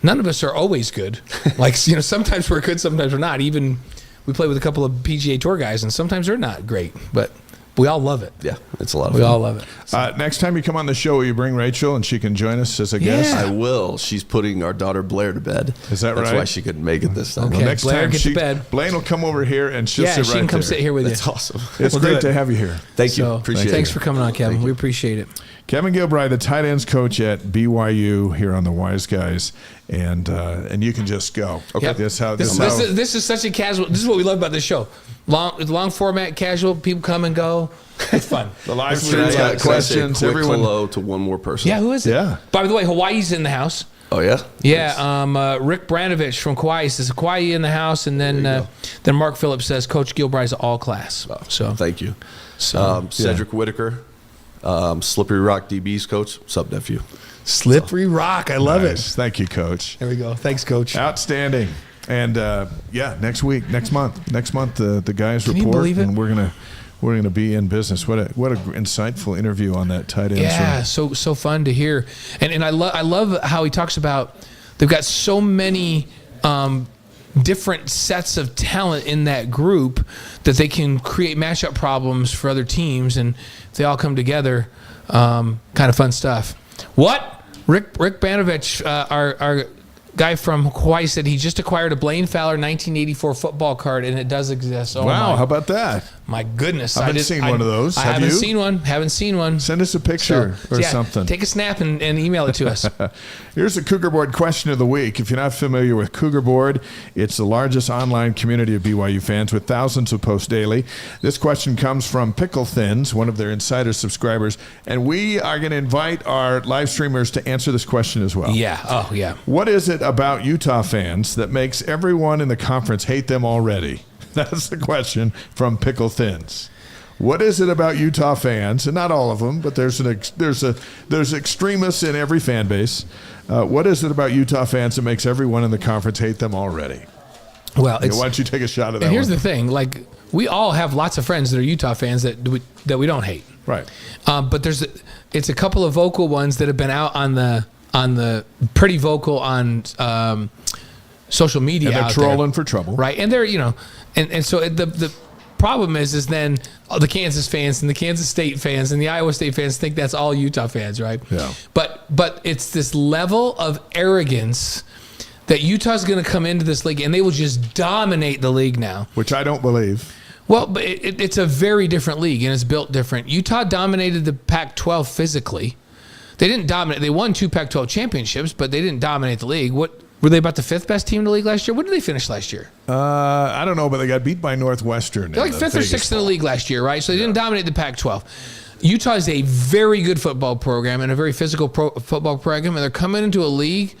none of us are always good. Like sometimes we're good, sometimes we're not. Even we play with a couple of PGA Tour guys, and sometimes they're not great, but we all love it. Yeah, it's a lot of We fun. all love it. Next time you come on the show, will you bring Rachel and she can join us as a guest? Yeah. I will. She's putting our daughter Blair to bed. Is that That's right? why she couldn't make it this time. Okay. Next Blair, time get to bed. Blaine will come over here and she'll Yeah, sit she right can come there. sit here with That's you. awesome. It's We'll do great it. to have you here. Thank you. So, Appreciate thanks it. for coming on, Kevin. We appreciate it. Kevin Gilbride, the tight ends coach at BYU here on the Wise Guys, and you can just go. Okay, Yep. This is such a casual. This is what we love about this show. Long format, casual. People come and go. It's fun. the live Can stream I- got can I say a questions. quick Everyone. hello to one more person. Yeah, who is it? Yeah. By the way, Hawaii's in the house. Oh yeah. Yeah, Rick Branovich from Kauai says Kauai in the house, and then Mark Phillips says Coach Gilbride's all class. So Thank you. So, Cedric Whitaker, Slippery Rock DB's coach. What's up, nephew? Slippery Rock, I love Nice. Thank you, Coach. There we go. Thanks, Coach. Outstanding. And next month, the guys Can you report, believe it? and we're gonna be in business. What a insightful interview on that tight end. Yeah, so fun to hear, and I love how he talks about they've got so many different sets of talent in that group that they can create matchup problems for other teams, and if they all come together, kind of fun stuff. What Rick Banovich, our guy from Hawaii, said he just acquired a Blaine Fowler 1984 football card, and it does exist. Oh, Wow, how about that? my goodness! I haven't seen one of those. I Have haven't you? seen one. Haven't seen one. Send us a picture or yeah, something. Take a snap and email it to us. Here's the Cougar Board question of the week. If you're not familiar with Cougar Board, it's the largest online community of BYU fans with thousands of posts daily. This question comes from Pickle Thins, one of their insider subscribers, and we are going to invite our live streamers to answer this question as well. Yeah. Oh, yeah. What is it about Utah fans that makes everyone in the conference hate them already? That's the question from Pickle Thins. What is it about Utah fans, and not all of them, but there's extremists in every fan base. What is it about Utah fans that makes everyone in the conference hate them already? Well, Why don't you take a shot at that and here's one? the thing: like, we all have lots of friends that are Utah fans that we don't hate. Right. But it's a couple of vocal ones that have been out on the pretty vocal on social media. And they're out trolling there, for trouble. right? And they're and so the problem is then the Kansas fans and the Kansas State fans and the Iowa State fans think that's all Utah fans, right? Yeah. But it's this level of arrogance that Utah's going to come into this league and they will just dominate the league now. Which I don't believe. Well, but it's a very different league and it's built different. Utah dominated the Pac-12 physically. They didn't dominate. They won 2 Pac-12 championships, but they didn't dominate the league. What were they, about the 5th best team in the league last year? What did they finish last year? I don't know, but they got beat by Northwestern. They're like 5th or 6th in the league last year, right? So they didn't dominate the Pac-12. Utah is a very good football program and a very physical football program, and they're coming into a league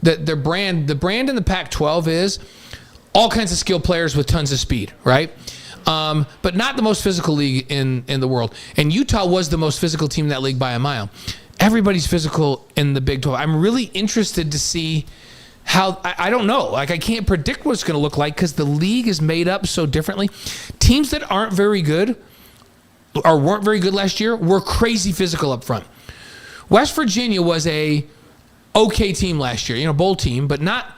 that the brand in the Pac-12 is all kinds of skilled players with tons of speed, right? But not the most physical league in the world. And Utah was the most physical team in that league by a mile. Everybody's physical in the Big 12. I'm really interested to see how, I don't know. Like, I can't predict what it's going to look like because the league is made up so differently. Teams that aren't very good or weren't very good last year were crazy physical up front. West Virginia was a okay team last year, bowl team, but not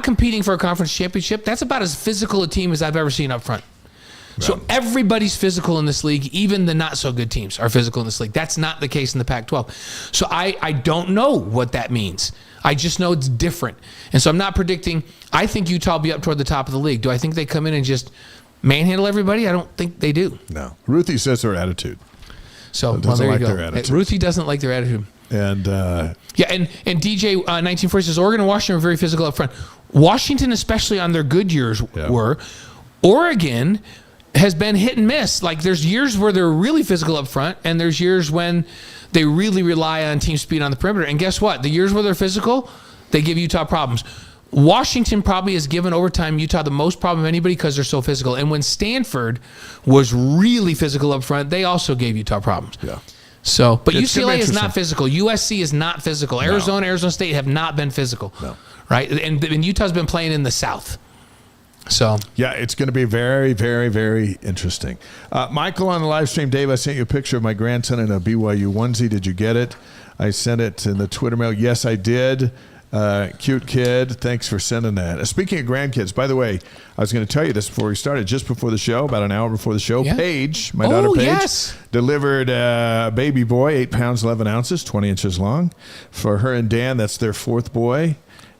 competing for a conference championship. That's about as physical a team as I've ever seen up front. So everybody's physical in this league. Even the not so good teams are physical in this league. That's not the case in the Pac-12. So I don't know what that means. I just know it's different. And so I'm not predicting. I think Utah will be up toward the top of the league. Do I think they come in and just manhandle everybody? I don't think they do. No. Ruthie says her attitude. So well, doesn't there like you go. their attitude. Ruthie doesn't like their attitude. And Yeah, and DJ 1940 says Oregon and Washington are very physical up front. Washington, especially on their good years, were. Oregon has been hit and miss. Like there's years where they're really physical up front, and there's years when they really rely on team speed on the perimeter. And guess what? The years where they're physical, they give Utah problems. Washington probably has given overtime Utah the most problem of anybody because they're so physical. And when Stanford was really physical up front, they also gave Utah problems. Yeah. So, but It's gonna be UCLA is interesting. not physical. USC is not physical. Arizona State have not been physical. No. Right? And Utah's been playing in the South. So, yeah, it's going to be very, very, very interesting. Michael on the live stream, Dave, I sent you a picture of my grandson in a BYU onesie. Did you get it? I sent it in the Twitter mail. Yes, I did. Cute kid. Thanks for sending that. Speaking of grandkids, by the way, I was going to tell you this before we started, just before the show, about an hour before the show. Yeah. Paige, my daughter Paige, yes. delivered a baby boy, 8 pounds, 11 ounces, 20 inches long. For her and Dan, that's their fourth boy.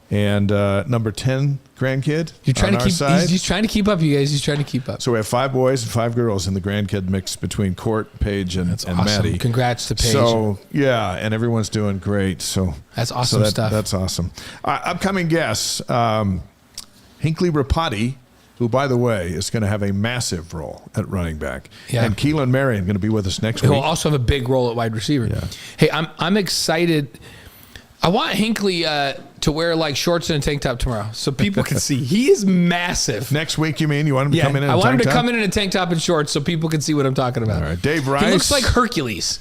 And number 10 grandkid you're trying on to our keep side. he's trying to keep up, you guys. He's trying to keep up. So we have 5 boys and 5 girls in the grandkid mix between Court, Paige, and That's awesome. Maddie. Congrats to Paige. So, yeah, and everyone's doing great. So That's awesome stuff. That's awesome. Upcoming guests, Hinkley Rapati, who, by the way, is going to have a massive role at running back. Yeah. And Keelan Marion going to be with us next He'll week. also have a big role at wide receiver. Yeah. Hey, I'm excited. I want Hinkley to wear like shorts and a tank top tomorrow so people can see. He is massive. Next week, you mean? You want him to come in I a want him tank to top? come in a tank top and shorts so people can see what I'm talking about. All right. Dave Rice. He looks like Hercules.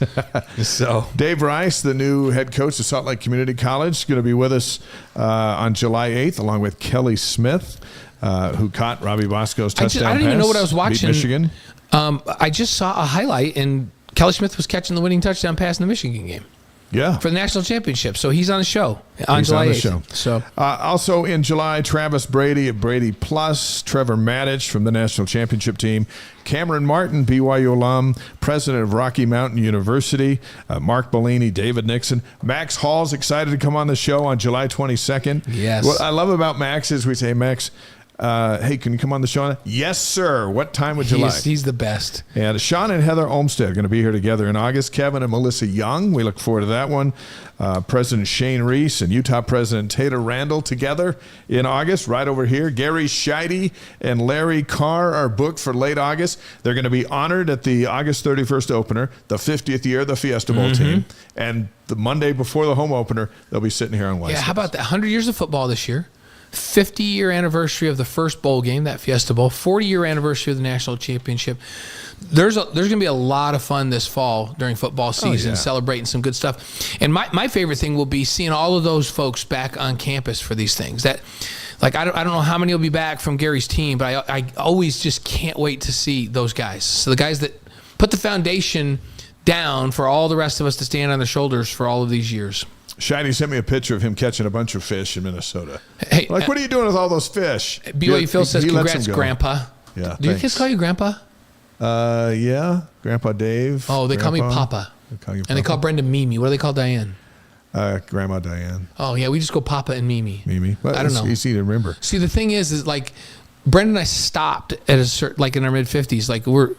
So Dave Rice, the new head coach of Salt Lake Community College, is going to be with us on July 8th, along with Kelly Smith, who caught Robbie Bosco's touchdown I don't even know what I was beat watching. Michigan. I just saw a highlight, and Kelly Smith was catching the winning touchdown pass in the Michigan game Yeah. for the national championship. So he's on the show on He's July on the 8th. show. So Also in July, Travis Brady of BradyPlus, Trevor Maddich from the national championship team, Cameron Martin, BYU alum, president of Rocky Mountain University, Mark Bellini, David Nixon. Max Hall's excited to come on the show on July 22nd. Yes. What I love about Max is we say, Max, hey, can you come on the show? Yes, sir. What time would you like? he's the best. And Sean and Heather Olmstead are going to be here together in August. Kevin and Melissa Young, we look forward to that one. President Shane Reese and Utah President Tater Randall together in August, right over here. Gary Scheide and Larry Carr are booked for late August. They're going to be honored at the August 31st opener, the 50th year of the Fiesta Bowl team. And the Monday before the home opener, they'll be sitting here on Wednesday. Yeah, how about that? 100 years of football this year. 50-year anniversary of the first bowl game, that Fiesta Bowl. 40-year anniversary of the national championship. There's going to be a lot of fun this fall during football season, celebrating some good stuff. And my favorite thing will be seeing all of those folks back on campus for these things. That, like, I don't know how many will be back from Gary's team, but I always just can't wait to see those guys. So the guys that put the foundation down for all the rest of us to stand on their shoulders for all of these years. Shiny sent me a picture of him catching a bunch of fish in Minnesota. Hey, like, what are you doing with all those fish? BYU Phil says, he lets congrats, them go. Grandpa. Yeah, Do your kids call you Grandpa? Yeah, Grandpa Dave. Oh, they call me Grandpa. Papa. They call you And they Papa. call Brendan Mimi. What do they call Diane? Grandma Diane. Oh, yeah, we just go Papa and Mimi. Mimi. Well, I don't it's know. easy to remember. See, the thing is like, Brendan and I stopped at a certain, like in our mid-50s. Like, we're,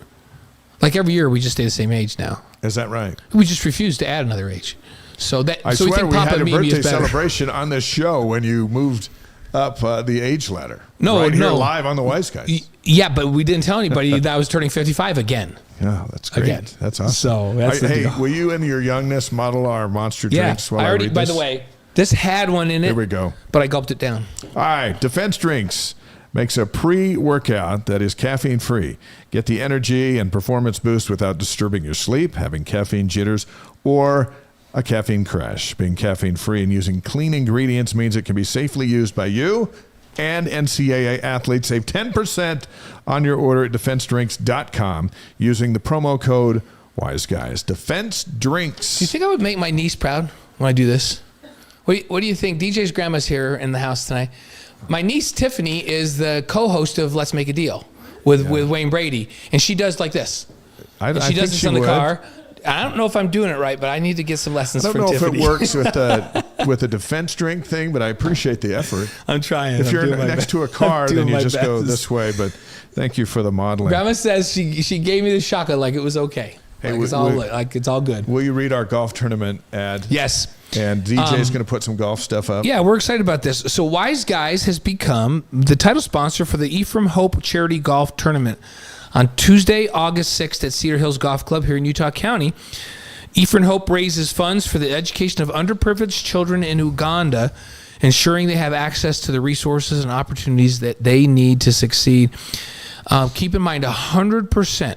like every year we just stay the same age now. Is that right? We just refuse to add another age. So that I so we swear think we Papa had a and Mimi birthday is better. celebration on this show when you moved up the age ladder. No, right here no. live on the Wise Guys. Yeah, but we didn't tell anybody that I was turning 55 again. Yeah, that's great. Again. That's awesome. So that's the hey, deal. will you in your youngness model our monster Yeah, drinks while I already. read By this? the way, this had one in it. Here we go. But I gulped it down. All right, Defense Drinks makes a pre-workout that is caffeine-free. Get the energy and performance boost without disturbing your sleep, having caffeine jitters, or a caffeine crash. Being caffeine-free and using clean ingredients means it can be safely used by you and NCAA athletes. Save 10% on your order at defensedrinks.com using the promo code WISEGUYS. Defense Drinks. Do you think I would make my niece proud when I do this? What do you think? DJ's grandma's here in the house tonight. My niece Tiffany is the co-host of Let's Make a Deal with Wayne Brady, and she does like this. I She think does this in the would. car. I don't know if I'm doing it right, but I need to get some lessons I from don't know Tiffany. if it works with with a defense drink thing, but I appreciate the effort. I'm trying. If you're next to a car, then you just go this way. But thank you for the modeling. Grandma says she gave me the chocolate like it was okay. Hey, it's all good. Will you read our golf tournament ad? Yes. And DJ's going to put some golf stuff up. Yeah, we're excited about this. So Wise Guys has become the title sponsor for the Ephraim Hope Charity Golf Tournament on Tuesday, August 6th at Cedar Hills Golf Club here in Utah County. Ephraim Hope raises funds for the education of underprivileged children in Uganda, ensuring they have access to the resources and opportunities that they need to succeed. Keep in mind, 100%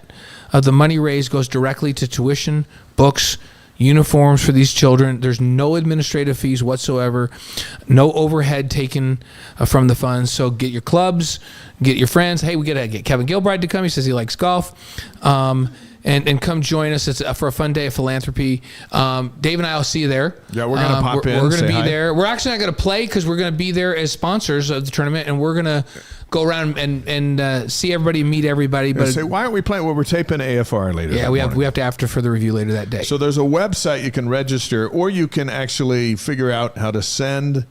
of the money raised goes directly to tuition, books, uniforms for these children. There's no administrative fees whatsoever, no overhead taken from the funds. So get your clubs, get your friends. Hey, we got to get Kevin Gilbride to come. He says he likes golf. And come join us. It's for a fun day of philanthropy. Dave and I will see you there. Yeah, we're going to pop in. We're going to be hi. there. We're actually not going to play because we're going to be there as sponsors of the tournament, and we're going to go around and see everybody, meet everybody. But say, why aren't we playing? Well, we're taping AFR later. Yeah, we have to after for the review later that day. So there's a website you can register, or you can actually figure out how to send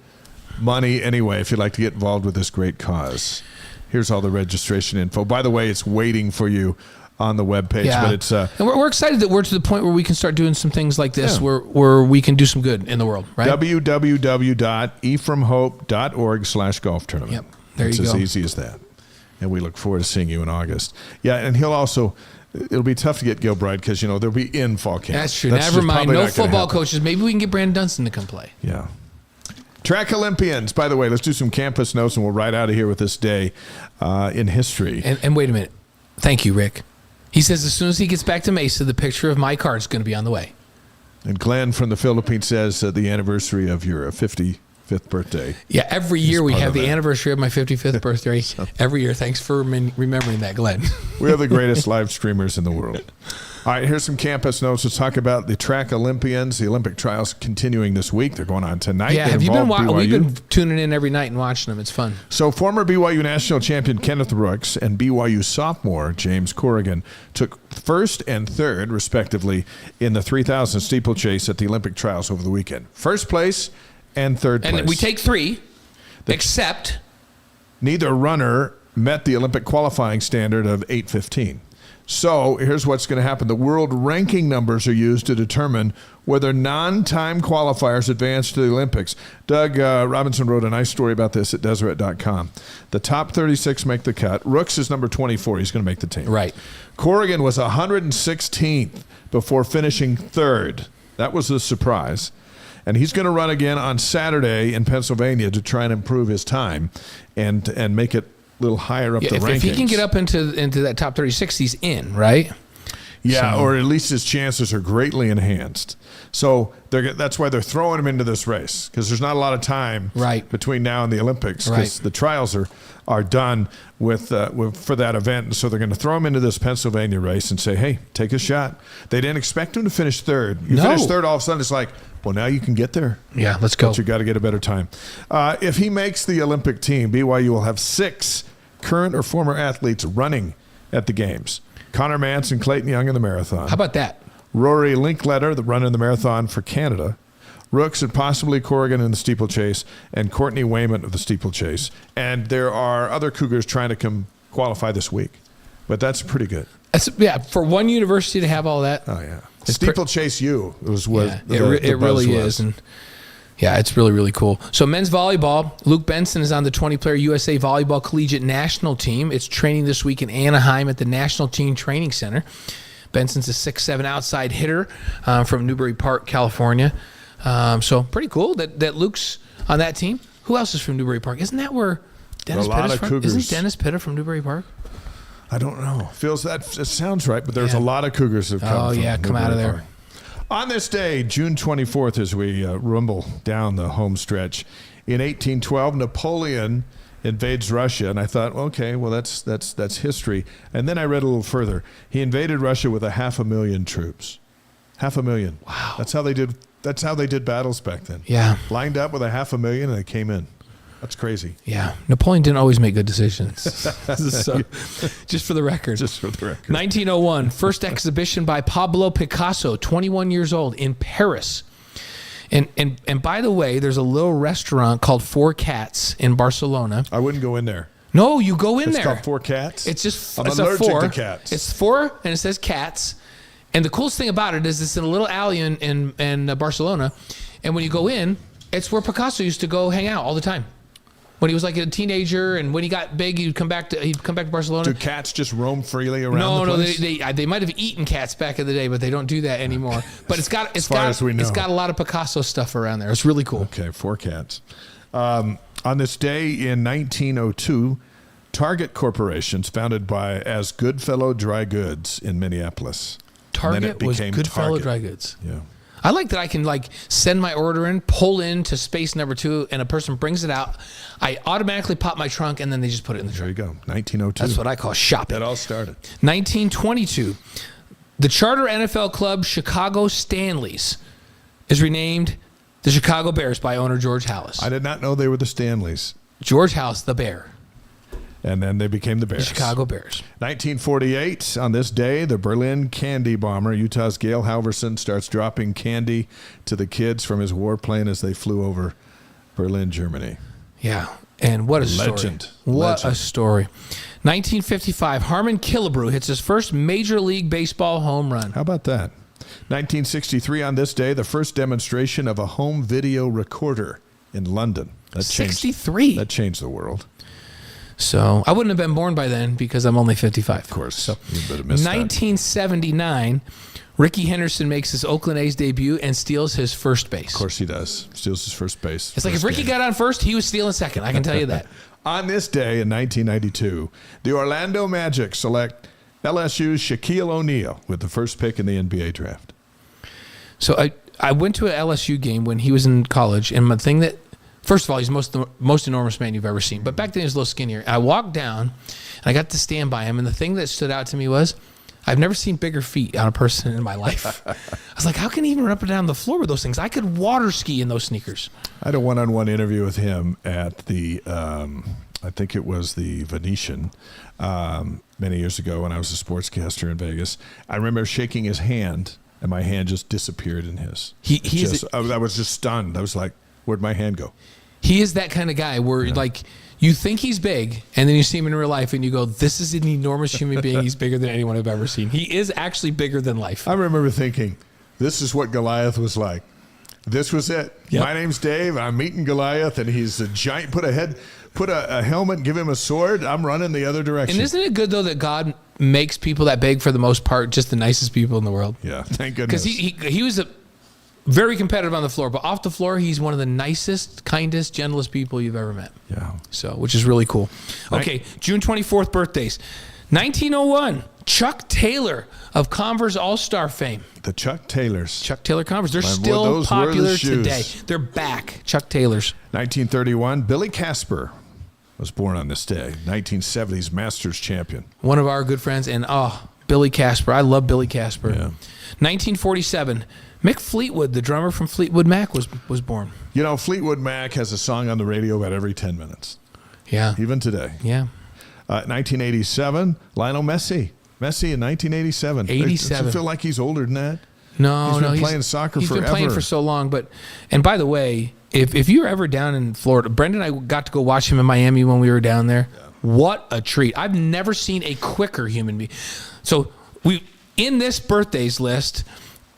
money anyway if you'd like to get involved with this great cause. Here's all the registration info. By the way, it's waiting for you on the webpage, but it's and we're excited that we're to the point where we can start doing some things like this, where we can do some good in the world, right? www.ephraimhope.org/golf tournament. Yep, there it's you go. It's as easy as that. And we look forward to seeing you in August. Yeah, and it'll be tough to get Gilbride because they'll be in fall camp. That's true. Never mind. No football coaches. Maybe we can get Brandon Dunson to come play. Yeah. Track Olympians. By the way, let's do some campus notes, and we'll ride out of here with this day in history. And wait a minute. Thank you, Rick. He says as soon as he gets back to Mesa, the picture of my car is going to be on the way. And Glenn from the Philippines says the anniversary of your 55th birthday. Yeah, every year we have the anniversary of my 55th birthday. Every year. Thanks for remembering that, Glenn. We are the greatest live streamers in the world. All right, here's some campus notes. Let's talk about the track Olympians. The Olympic trials continuing this week. They're going on tonight. Yeah, have you been watching? We've been tuning in every night and watching them. It's fun. So former BYU national champion Kenneth Brooks and BYU sophomore James Corrigan took first and third, respectively, in the 3,000 steeplechase at the Olympic trials over the weekend. First place and third place. And we take three, except neither runner met the Olympic qualifying standard of 8:15. So here's what's going to happen. The world ranking numbers are used to determine whether non-time qualifiers advance to the Olympics. Doug Robinson wrote a nice story about this at Deseret.com. The top 36 make the cut. Rooks is number 24. He's going to make the team. Right. Corrigan was 116th before finishing third. That was the surprise. And he's going to run again on Saturday in Pennsylvania to try and improve his time and make it little higher up the rankings. If he can get up into that top 36, he's in, right? Yeah, or at least his chances are greatly enhanced. So that's why they're throwing him into this race, because there's not a lot of time between now and the Olympics, because the trials are done with for that event. And so they're going to throw him into this Pennsylvania race and say, hey, take a shot. They didn't expect him to finish third. You finish third, all of a sudden it's like, well, now you can get there. Yeah, let's go. But you got to get a better time. If he makes the Olympic team, BYU will have 6 current or former athletes running at the games. Connor Mance and Clayton Young in the marathon. How about that? Rory Linkletter, the runner in the marathon for Canada. Rooks and possibly Corrigan in the steeplechase, and Courtney Wayman of the steeplechase. And there are other Cougars trying to qualify this week. But that's pretty good. For one university to have all that. Oh, yeah. Steeplechase U was what it really is. And yeah, it's really, really cool. So men's volleyball, Luke Benson is on the 20-player USA Volleyball Collegiate National Team. It's training this week in Anaheim at the National Team Training Center. Benson's a 6'7" outside hitter from Newbury Park, California. So pretty cool that Luke's on that team. Who else is from Newbury Park? Isn't that where Dennis Pitta's from? Cougars. Isn't Dennis Pitta from Newbury Park? I don't know. It sounds right, but there's a lot of Cougars that have come from come out of there. Park. On this day, June 24th, as we rumble down the home stretch, in 1812, Napoleon invades Russia, and I thought, okay, well that's history. And then I read a little further. He invaded Russia with 500,000 troops. 500,000. Wow. That's how they did battles back then. Yeah. Lined up with 500,000 and they came in. That's crazy. Yeah. Napoleon didn't always make good decisions. So, just for the record. 1901, first exhibition by Pablo Picasso, 21 years old, in Paris. And by the way, there's a little restaurant called Four Cats in Barcelona. I wouldn't go in there. No, you go in It's there. called Four Cats? It's just I'm it's allergic a four. to cats. It's 4 and it says cats. And the coolest thing about it is it's in a little alley in Barcelona. And when you go in, it's where Picasso used to go hang out all the time. When he was like a teenager, and when he got big, he'd come back to Barcelona. Do cats just roam freely around No, the place? they might have eaten cats back in the day, but they don't do that anymore. But it's got a lot of Picasso stuff around there. It's really cool. Okay, Four Cats. On this day in 1902, Target Corporation's founded as Goodfellow Dry Goods in Minneapolis. And then Target was Goodfellow Target. Dry Goods. Yeah. I like that I can send my order in, pull into space number 2, and a person brings it out. I automatically pop my trunk, and then they just put it in the There trunk. you go. 1902. That's what I call shopping. That all started. 1922, the charter NFL club Chicago Stanleys is renamed the Chicago Bears by owner George Halas. I did not know they were the Stanleys. George Halas, the Bear. And then they became the The Bears. Chicago Bears. 1948, on this day, the Berlin candy bomber, Utah's Gail Halverson, starts dropping candy to the kids from his warplane as they flew over Berlin, Germany. Yeah. And what a Legend. story. What Legend. a story. 1955, Harmon Killebrew hits his first Major League Baseball home run. How about that? 1963, on this day, the first demonstration of a home video recorder in London. That changed, 63. That changed the world. So I wouldn't have been born by then because I'm only 55. Of course. So You would have missed that. 1979, Ricky Henderson makes his Oakland A's debut and steals his first base. Of course he does. Steals his first base. It's like if Ricky got on first, he was stealing second. I can tell you that. On this day in 1992, the Orlando Magic select LSU's Shaquille O'Neal with the first pick in the NBA draft. So I went to an LSU game when he was in college, and my thing that, first of all, he's the most enormous man you've ever seen. But back then he was a little skinnier. I walked down, and I got to stand by him, and the thing that stood out to me was I've never seen bigger feet on a person in my life. I was like, how can he even run up and down the floor with those things? I could water ski in those sneakers. I had a one-on-one interview with him at the, I think it was the Venetian, many years ago when I was a sportscaster in Vegas. I remember shaking his hand, and my hand just disappeared in his. I was just stunned. I was like, where'd my hand go? He is that kind of guy where, you think he's big, and then you see him in real life, and you go, this is an enormous human being. He's bigger than anyone I've ever seen. He is actually bigger than life. I remember thinking, this is what Goliath was like. This was it. Yep. My name's Dave. I'm meeting Goliath, and he's a giant. Put a helmet, give him a sword. I'm running the other direction. And isn't it good, though, that God makes people that big, for the most part, just the nicest people in the world? Yeah, thank goodness. Because he was very competitive on the floor, but off the floor, he's one of the nicest, kindest, gentlest people you've ever met. Yeah. So, which is really cool. Okay, June 24th birthdays. 1901, Chuck Taylor of Converse All-Star fame. The Chuck Taylors. Chuck Taylor Converse. They're Boy, still those were the popular shoes. today. They're back. Chuck Taylors. 1931, Billy Casper was born on this day. 1970s Masters champion. One of our good friends. And, Billy Casper. I love Billy Casper. Yeah. 1947, Mick Fleetwood, the drummer from Fleetwood Mac, was born. You know, Fleetwood Mac has a song on the radio about every 10 minutes, Yeah. even today. Yeah. 1987, Lionel Messi. Messi in 1987. 87. Does it feel like he's older than that? No, He's been playing soccer He's forever. been playing for so long. And by the way, if you're ever down in Florida, Brendan and I got to go watch him in Miami when we were down there. Yeah. What a treat. I've never seen a quicker human being. So in this birthdays list,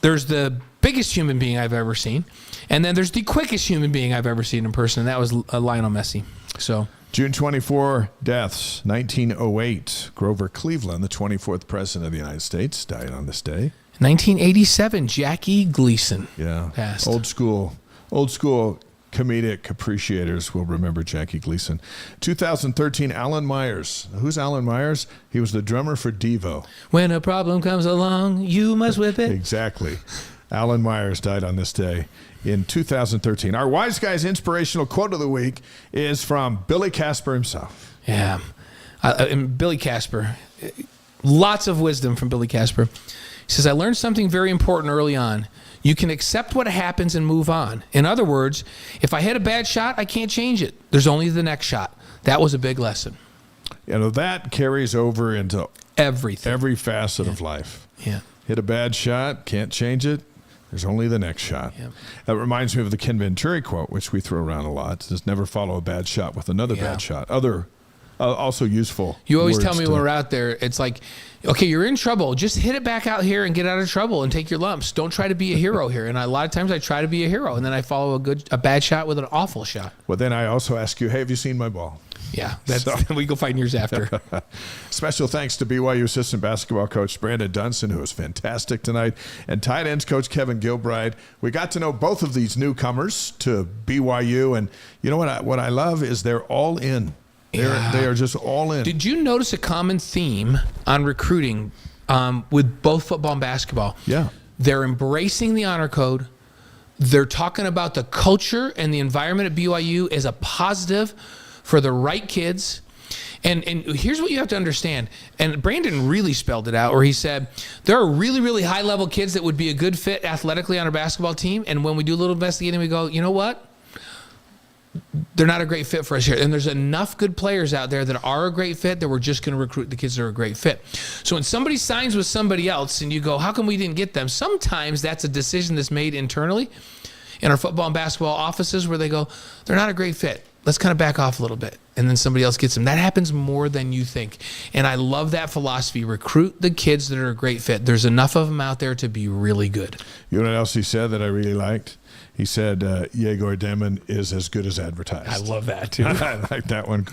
there's the biggest human being I've ever seen, and then there's the quickest human being I've ever seen in person, and that was Lionel Messi. So June 24 deaths. 1908, Grover Cleveland, the 24th president of the United States, died on this day. 1987, Jackie Gleason. Yeah. Passed. Old school comedic appreciators will remember Jackie Gleason. 2013, Alan Myers. Who's Alan Myers? He was the drummer for Devo. When a problem comes along, you must whip it. Exactly. Alan Myers died on this day in 2013. Our Wise Guys inspirational quote of the week is from Billy Casper himself. Yeah. And Billy Casper. Lots of wisdom from Billy Casper. He says, I learned something very important early on. You can accept what happens and move on. In other words, if I hit a bad shot, I can't change it. There's only the next shot. That was a big lesson. You know, that carries over into Everything. every facet of life. Yeah. Hit a bad shot, can't change it. There's only the next shot. Yep. That reminds me of the Ken Venturi quote, which we throw around a lot. Just never follow a bad shot with another bad shot. Also useful. You always tell words me when we're out there, it's like, okay, you're in trouble. Just hit it back out here and get out of trouble and take your lumps. Don't try to be a hero here. And a lot of times I try to be a hero, and then I follow a bad shot with an awful shot. Well, then I also ask you, hey, have you seen my ball? Yeah, we go find yours after. Special thanks to BYU assistant basketball coach Brandon Dunson, who was fantastic tonight, and tight ends coach Kevin Gilbride. We got to know both of these newcomers to BYU, and you know what I love is they're all in. They are just all in. Did you notice a common theme on recruiting with both football and basketball? Yeah. They're embracing the honor code. They're talking about the culture and the environment at BYU as a positive for the right kids. And here's what you have to understand. And Brandon really spelled it out, where he said, there are really, really high-level kids that would be a good fit athletically on our basketball team. And when we do a little investigating, we go, you know what? They're not a great fit for us here. And there's enough good players out there that are a great fit that we're just going to recruit the kids that are a great fit. So when somebody signs with somebody else and you go, how come we didn't get them? Sometimes that's a decision that's made internally in our football and basketball offices where they go, they're not a great fit. Let's kind of back off a little bit. And then somebody else gets them. That happens more than you think. And I love that philosophy. Recruit the kids that are a great fit. There's enough of them out there to be really good. You know what else he said that I really liked? He said, Yegor Demon is as good as advertised. I love that, too. I like that one.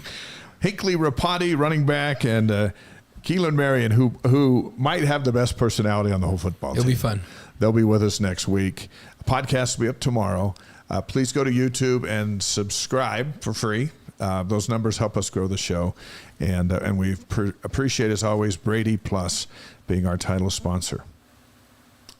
Hinkley Rapati, running back, and Keelan Marion, who might have the best personality on the whole football team. It'll be fun. They'll be with us next week. The podcast will be up tomorrow. Please go to YouTube and subscribe for free. Those numbers help us grow the show. And we appreciate, as always, BradyPlus being our title sponsor.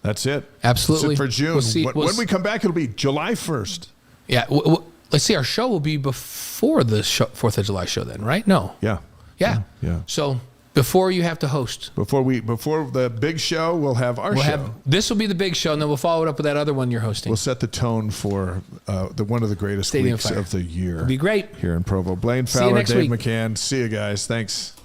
That's it. Absolutely. That's it for June. We'll see, when we come back, it'll be July 1st. Yeah. Let's see. Our show will be before the 4th of July show then, right? No. Yeah. Yeah. So before you have to host. Before the big show, we'll have our show. This will be the big show, and then we'll follow it up with that other one you're hosting. We'll set the tone for one of the greatest Stadium weeks Fire. of the year. It'll be great. Here in Provo. Blaine See you Fowler, next Dave week. McCann. See you guys. Thanks.